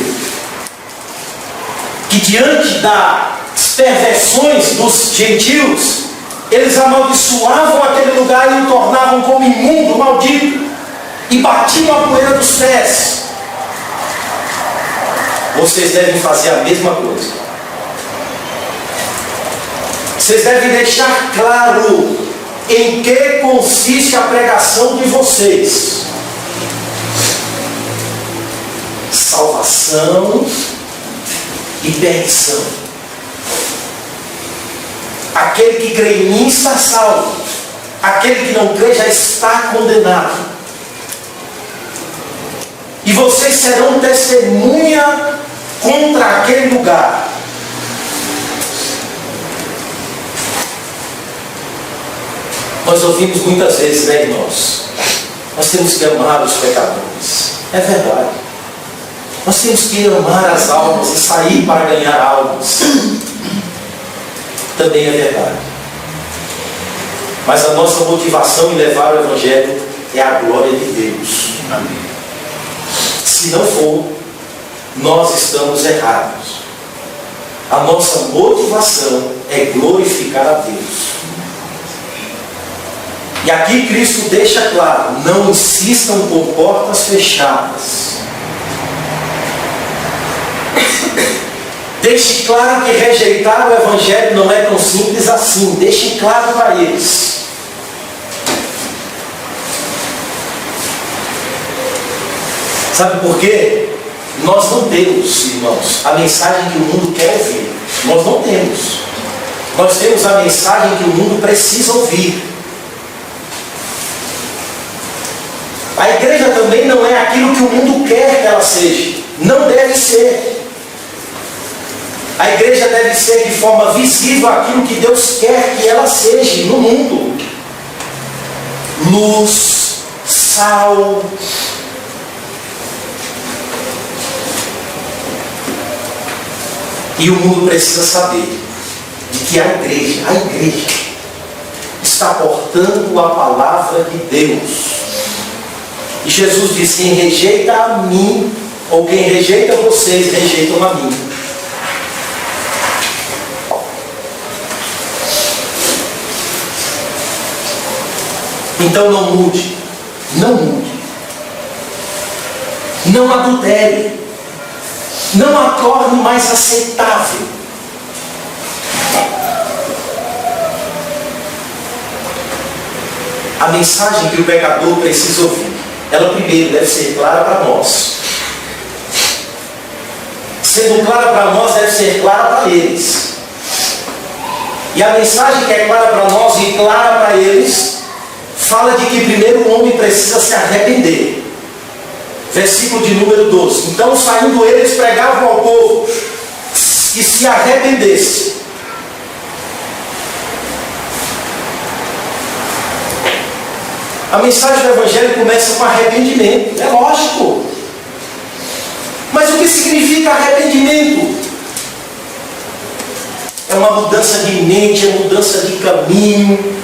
Que diante das perversões dos gentios, eles amaldiçoavam aquele lugar e o tornavam como imundo, maldito, e batiam a poeira dos pés. Vocês devem fazer a mesma coisa. Vocês devem deixar claro em que consiste a pregação de vocês. Salvação e perdição. Aquele que crê em mim está salvo. Aquele que não crê já está condenado. E vocês serão testemunha contra aquele lugar. Nós ouvimos muitas vezes, né, irmãos? Nós temos que amar os pecadores. É verdade. Nós temos que amar as almas e sair para ganhar almas. Também é verdade. Mas a nossa motivação em levar o Evangelho é a glória de Deus. Amém. Se não for, nós estamos errados. A nossa motivação é glorificar a Deus. E aqui Cristo deixa claro: não insistam com portas fechadas. Deixe claro que rejeitar o Evangelho não é tão simples assim. Deixe claro para eles. Sabe por quê? Nós não temos, irmãos, a mensagem que o mundo quer ouvir. Nós não temos. Nós temos a mensagem que o mundo precisa ouvir. A igreja também não é aquilo que o mundo quer que ela seja. Não deve ser. A igreja deve ser de forma visível aquilo que Deus quer que ela seja no mundo. Luz, sal. E o mundo precisa saber de que a igreja está portando a palavra de Deus. E Jesus disse: quem rejeita a mim, ou quem rejeita vocês, rejeitam a mim. Então não mude, não mude, não adultere, não a torne mais aceitável. A mensagem que o pecador precisa ouvir, ela primeiro deve ser clara para nós. Sendo clara para nós, deve ser clara para eles. E a mensagem que é clara para nós e clara para eles, fala de que primeiro o homem precisa se arrepender. Versículo de número 12. Então, saindo eles, pregavam ao povo que se arrependesse. A mensagem do Evangelho começa com arrependimento. É lógico. Mas o que significa arrependimento? É uma mudança de mente, é mudança de caminho.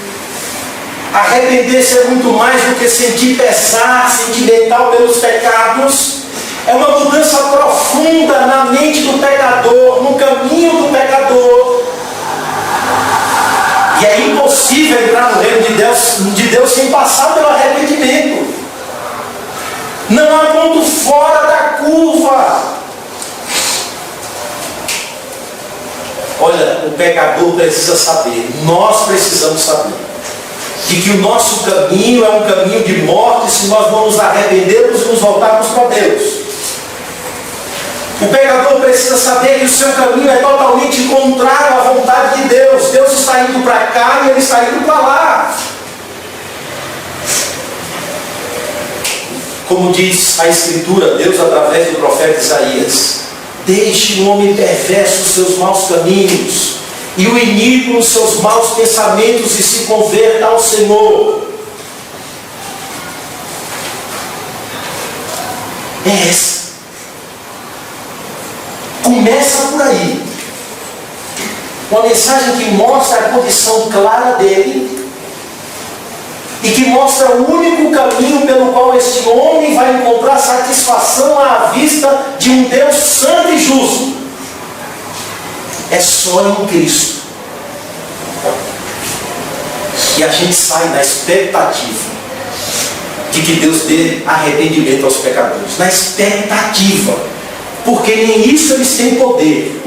Arrepender-se é muito mais do que sentir pesar sentimental pelos pecados. É uma mudança profunda na mente do pecador, no caminho do pecador. E é impossível entrar no reino de Deus sem passar pelo arrependimento. Não há ponto fora da curva. Olha, o pecador precisa saber, nós precisamos saber, de que o nosso caminho é um caminho de morte se nós não nos arrependermos e nos voltarmos para Deus. O pecador precisa saber que o seu caminho é totalmente contrário à vontade de Deus. Deus está indo para cá e ele está indo para lá. Como diz a Escritura, Deus através do profeta Isaías: deixe o homem perverso os seus maus caminhos, e o iníquo os seus maus pensamentos, e se converta ao Senhor. É essa. Começa por aí. Uma mensagem que mostra a condição clara dele e que mostra o único caminho pelo qual este homem vai encontrar satisfação à vista de um Deus santo e justo. É só em Cristo. E a gente sai na expectativa de que Deus dê arrependimento aos pecadores. Na expectativa. Porque nem isso eles têm poder.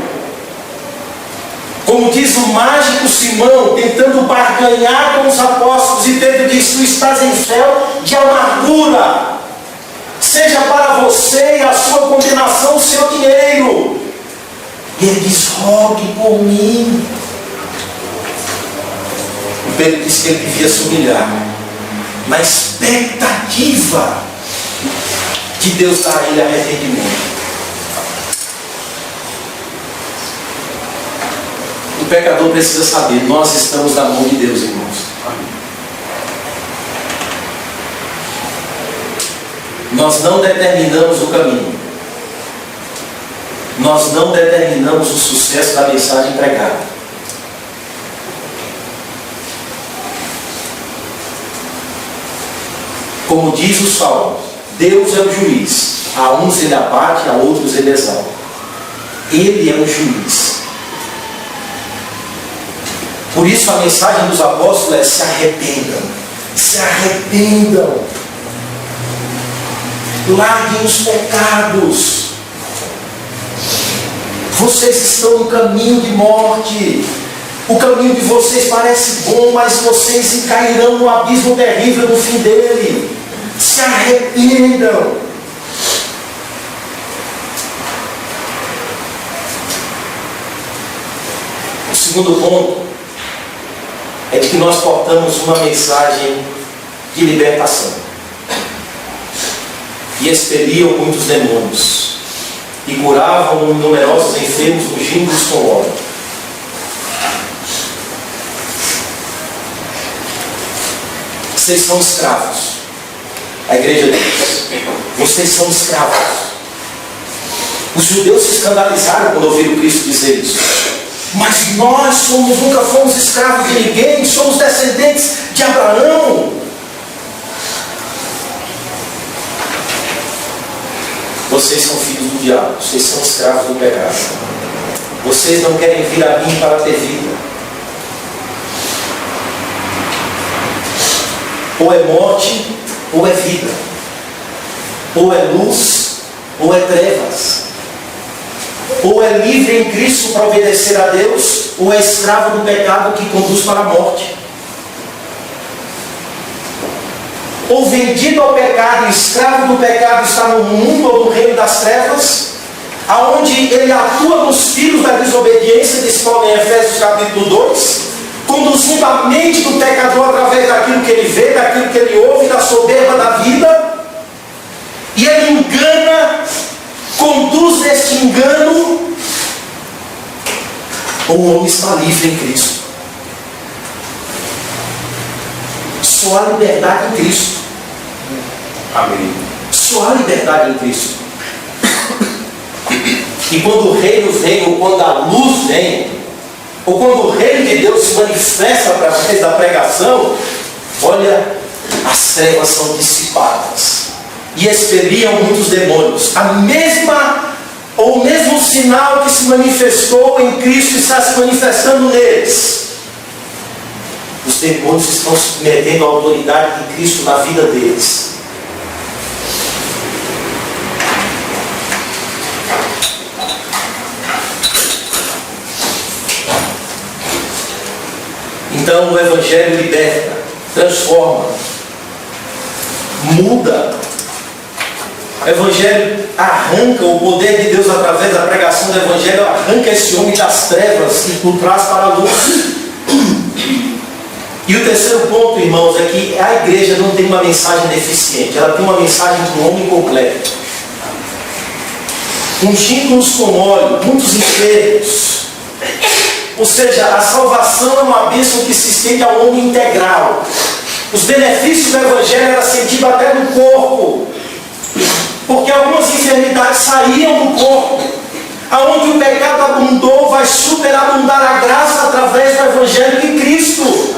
Como diz o mágico Simão, tentando barganhar com os apóstolos, e Pedro diz: tu estás em fel de amargura. Seja para você e a sua condenação o seu dinheiro. E ele diz: rogue por mim. E Pedro disse que ele devia se humilhar, na expectativa de Deus dar a ele arrependimento. O pecador precisa saber: nós estamos na mão de Deus, irmãos. Nós não determinamos o caminho. Nós não determinamos o sucesso da mensagem pregada. Como diz o Salmo, Deus é o juiz. A uns ele abate, a outros ele exalta. Ele é o juiz. Por isso a mensagem dos apóstolos é: se arrependam. Se arrependam. Larguem os pecados. Vocês estão no caminho de morte. O caminho de vocês parece bom, mas vocês cairão no abismo terrível no fim dele. Se arrependam. O segundo ponto é de que nós portamos uma mensagem de libertação. E expeliam muitos demônios, e curavam numerosos enfermos, ungindo-os com óleo. Vocês são escravos. A igreja diz: vocês são escravos. Os judeus se escandalizaram quando ouviram Cristo dizer isso. Mas nós nunca fomos escravos de ninguém, somos descendentes de Abraão. Vocês são filhos do diabo, vocês são escravos do pecado. Vocês não querem vir a mim para ter vida. Ou é morte, ou é vida. Ou é luz, ou é trevas. Ou é livre em Cristo para obedecer a Deus, ou é escravo do pecado que conduz para a morte. Ou vendido ao pecado, escravo do pecado, está no mundo ou no reino das trevas, aonde ele atua nos filhos da desobediência, diz Paulo em Efésios capítulo 2, conduzindo a mente do pecador através daquilo que ele vê, daquilo que ele ouve, da soberba da vida, e ele engana, conduz neste engano. O homem está livre em Cristo. Só há liberdade em Cristo. Amém. Só há liberdade em Cristo. E quando o reino vem, ou quando a luz vem, ou quando o reino de Deus se manifesta através da pregação, olha, as trevas são dissipadas e expeliam muitos demônios. O mesmo sinal que se manifestou em Cristo está se manifestando neles. Os demônios estão se submetendo à autoridade de Cristo na vida deles. Então o Evangelho liberta, transforma, muda. O Evangelho arranca o poder de Deus através da pregação do Evangelho, arranca esse homem das trevas e o traz para a luz. E o terceiro ponto, irmãos, é que a igreja não tem uma mensagem deficiente, ela tem uma mensagem para o homem completo. Ungindo-nos com óleo, muitos enfermos. Ou seja, a salvação é uma bênção que se estende ao homem integral. Os benefícios do Evangelho eram sentidos até no corpo, porque algumas enfermidades saíam do corpo. Aonde o pecado abundou, vai superabundar a graça através do Evangelho de Cristo.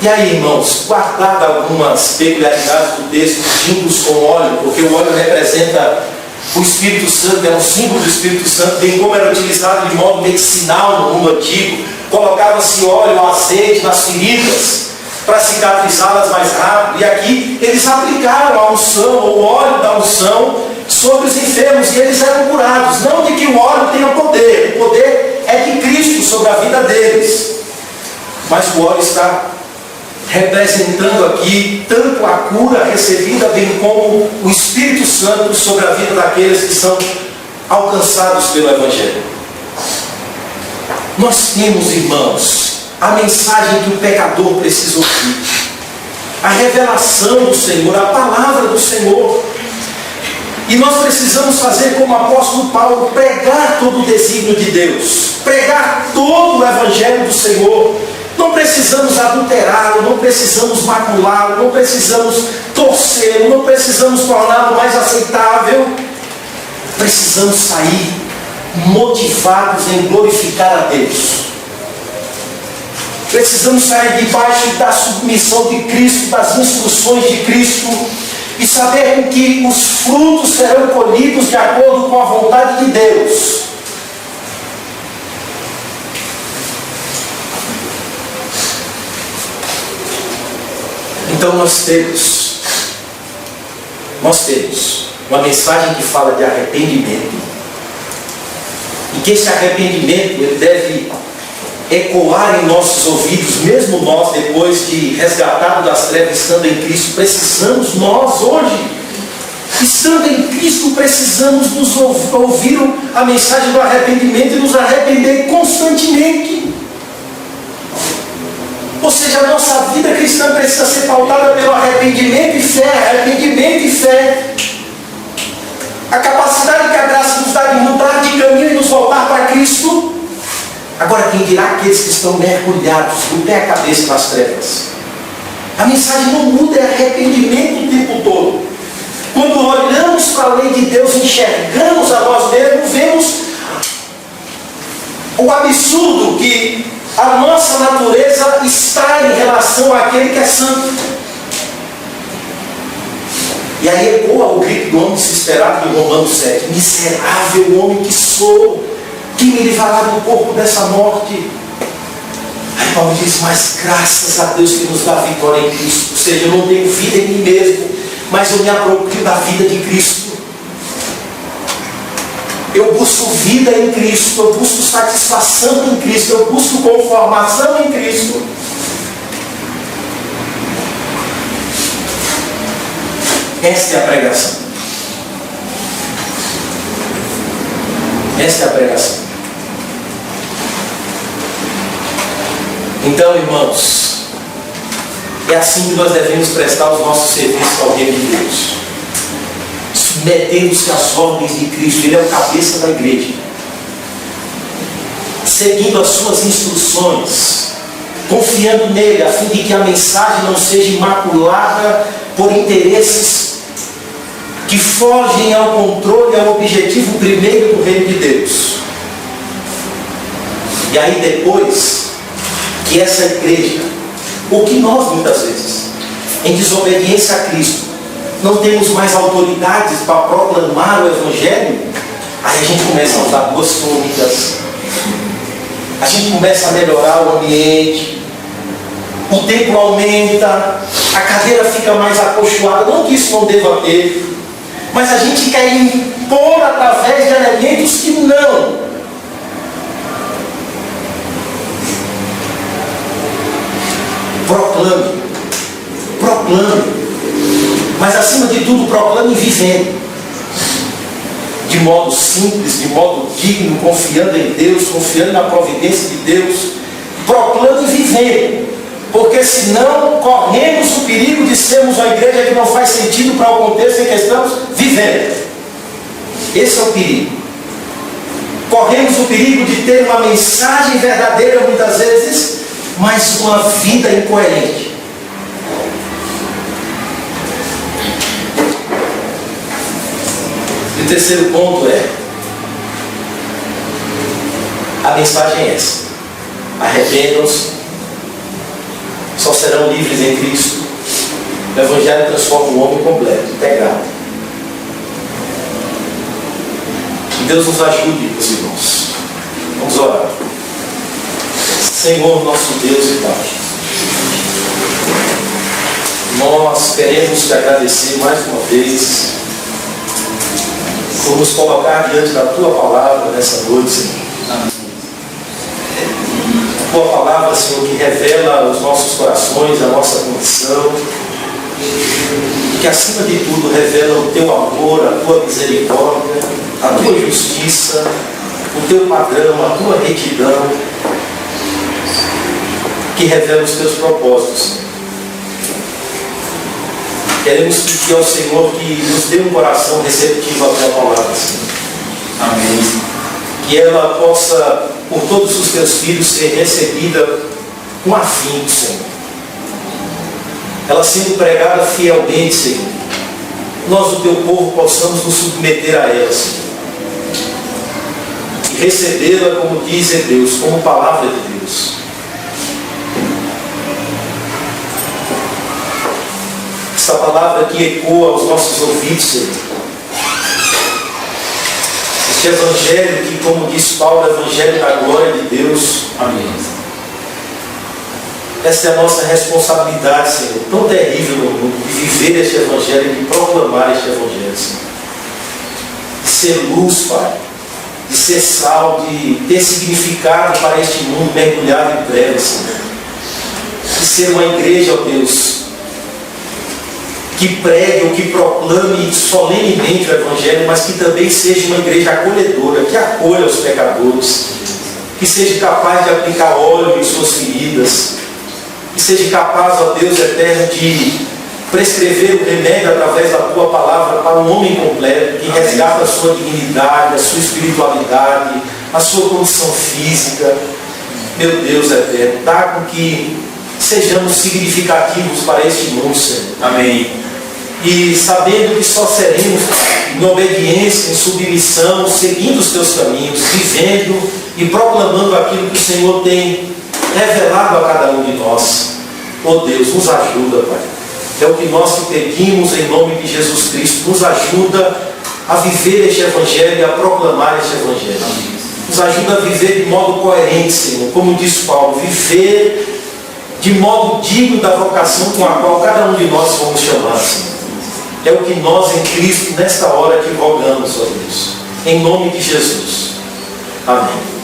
E aí, irmãos, guardado algumas peculiaridades do texto, ungindo-os com óleo, porque o óleo representa o Espírito Santo, é um símbolo do Espírito Santo, bem como era utilizado de modo medicinal no mundo antigo. Colocava-se óleo, azeite nas feridas para cicatrizá-las mais rápido. E aqui eles aplicaram a unção, o óleo da unção, sobre os enfermos, e eles eram curados. Não de que o óleo tenha poder, o poder é de Cristo sobre a vida deles. Mas o óleo está representando aqui tanto a cura recebida, bem como o Espírito Santo sobre a vida daqueles que são alcançados pelo Evangelho. Nós temos, irmãos, a mensagem que o pecador precisa ouvir, a revelação do Senhor, a palavra do Senhor. E nós precisamos fazer como o apóstolo Paulo, pregar todo o desígnio de Deus, pregar todo o Evangelho do Senhor. Não precisamos adulterá-lo, não precisamos maculá-lo, não precisamos torcê-lo, não precisamos torná-lo mais aceitável. Precisamos sair motivados em glorificar a Deus. Precisamos sair debaixo da submissão de Cristo, das instruções de Cristo, e saber que os frutos serão colhidos de acordo com a vontade de Deus. Então nós temos uma mensagem que fala de arrependimento, e que esse arrependimento ele deve ecoar em nossos ouvidos, mesmo nós, depois de resgatado das trevas, estando em Cristo. Precisamos, nós hoje, estando em Cristo, precisamos nos ouvir a mensagem do arrependimento e nos arrepender constantemente. Ou seja, a nossa vida cristã precisa ser pautada pelo arrependimento e fé, arrependimento e fé. A capacidade que a graça nos dá de mudar de caminho e nos voltar para Cristo. Agora, quem dirá aqueles que estão mergulhados, do pé à cabeça nas trevas? A mensagem não muda, é arrependimento o tempo todo. Quando olhamos para a lei de Deus, enxergamos a nós mesmos, vemos o absurdo que a nossa natureza está em relação àquele que é santo. E aí ecoa o grito do homem desesperado de Romanos 7. Miserável homem que sou, que me livrará do corpo dessa morte? Aí Paulo diz, mas graças a Deus que nos dá a vitória em Cristo. Ou seja, eu não tenho vida em mim mesmo, mas eu me aproprio da vida de Cristo. Eu busco vida em Cristo, eu busco satisfação em Cristo, eu busco conformação em Cristo. Esta é a pregação. Esta é a pregação. Então, irmãos, é assim que nós devemos prestar os nossos serviços ao reino de Deus. Submetendo-se às ordens de Cristo. Ele é o cabeça da igreja. Seguindo as suas instruções, confiando nele, a fim de que a mensagem não seja imaculada por interesses que fogem ao controle e ao objetivo primeiro do reino de Deus. E aí depois que essa igreja, o que nós muitas vezes, em desobediência a Cristo, não temos mais autoridades para proclamar o Evangelho, aí a gente começa a usar boas túnicas, a gente começa a melhorar o ambiente, o templo aumenta, a cadeira fica mais acolchoada. Não que isso não deva ter, mas a gente quer impor através de elementos que não. Proclame, mas acima de tudo proclame vivendo, de modo simples, de modo digno, confiando em Deus, confiando na providência de Deus, proclame vivendo. Porque senão corremos o perigo de sermos uma igreja que não faz sentido para o contexto em que estamos vivendo. Esse é o perigo. Corremos o perigo de ter uma mensagem verdadeira muitas vezes, mas uma vida incoerente. E o terceiro ponto é: a mensagem é essa: arrependam-se, só serão livres em Cristo. O Evangelho transforma o homem completo, integrado. Que Deus nos ajude, meus irmãos. Vamos orar. Senhor, nosso Deus e Pai, nós queremos te agradecer mais uma vez por nos colocar diante da Tua Palavra nessa noite, Senhor. A Tua Palavra, Senhor, que revela os nossos corações, a nossa condição, que acima de tudo revela o Teu amor, a Tua misericórdia, a Tua justiça, o Teu padrão, a Tua retidão, que revela os Teus propósitos. Queremos pedir ao Senhor que nos dê um coração receptivo à Tua Palavra, Senhor. Amém. Que ela possa, por todos os Teus filhos, ser recebida com afinco, Senhor. Ela sendo pregada fielmente, Senhor. Nós, o Teu povo, possamos nos submeter a ela, Senhor. E recebê-la, como diz Hebreus, como palavra de Deus. Essa palavra que ecoa aos nossos ouvidos, Senhor. Este Evangelho que, como diz Paulo, é o Evangelho da glória de Deus. Amém. Essa é a nossa responsabilidade, Senhor, tão terrível no mundo, de viver este Evangelho, de proclamar este Evangelho, Senhor. De ser luz, Pai. De ser sal, de ter significado para este mundo mergulhado em trevas, Senhor. De ser uma igreja, ó Deus, que pregue ou que proclame solenemente o Evangelho, mas que também seja uma igreja acolhedora, que acolha os pecadores, que seja capaz de aplicar óleo em suas feridas, que seja capaz, ó Deus eterno, de prescrever o remédio através da Tua palavra para um homem completo, que resgata a sua dignidade, a sua espiritualidade, a sua condição física. Meu Deus eterno, dá com que sejamos significativos para este mundo, Senhor. Amém. E sabendo que só seremos em obediência, em submissão, seguindo os Teus caminhos, vivendo e proclamando aquilo que o Senhor tem revelado a cada um de nós. Oh Deus, nos ajuda, Pai. É o que nós te pedimos em nome de Jesus Cristo. Nos ajuda a viver este Evangelho e a proclamar este Evangelho. Nos ajuda a viver de modo coerente, Senhor. Como diz Paulo, viver de modo digno da vocação com a qual cada um de nós fomos chamados, Senhor. É o que nós em Cristo, nesta hora, que rogamos, ó Deus. Em nome de Jesus. Amém.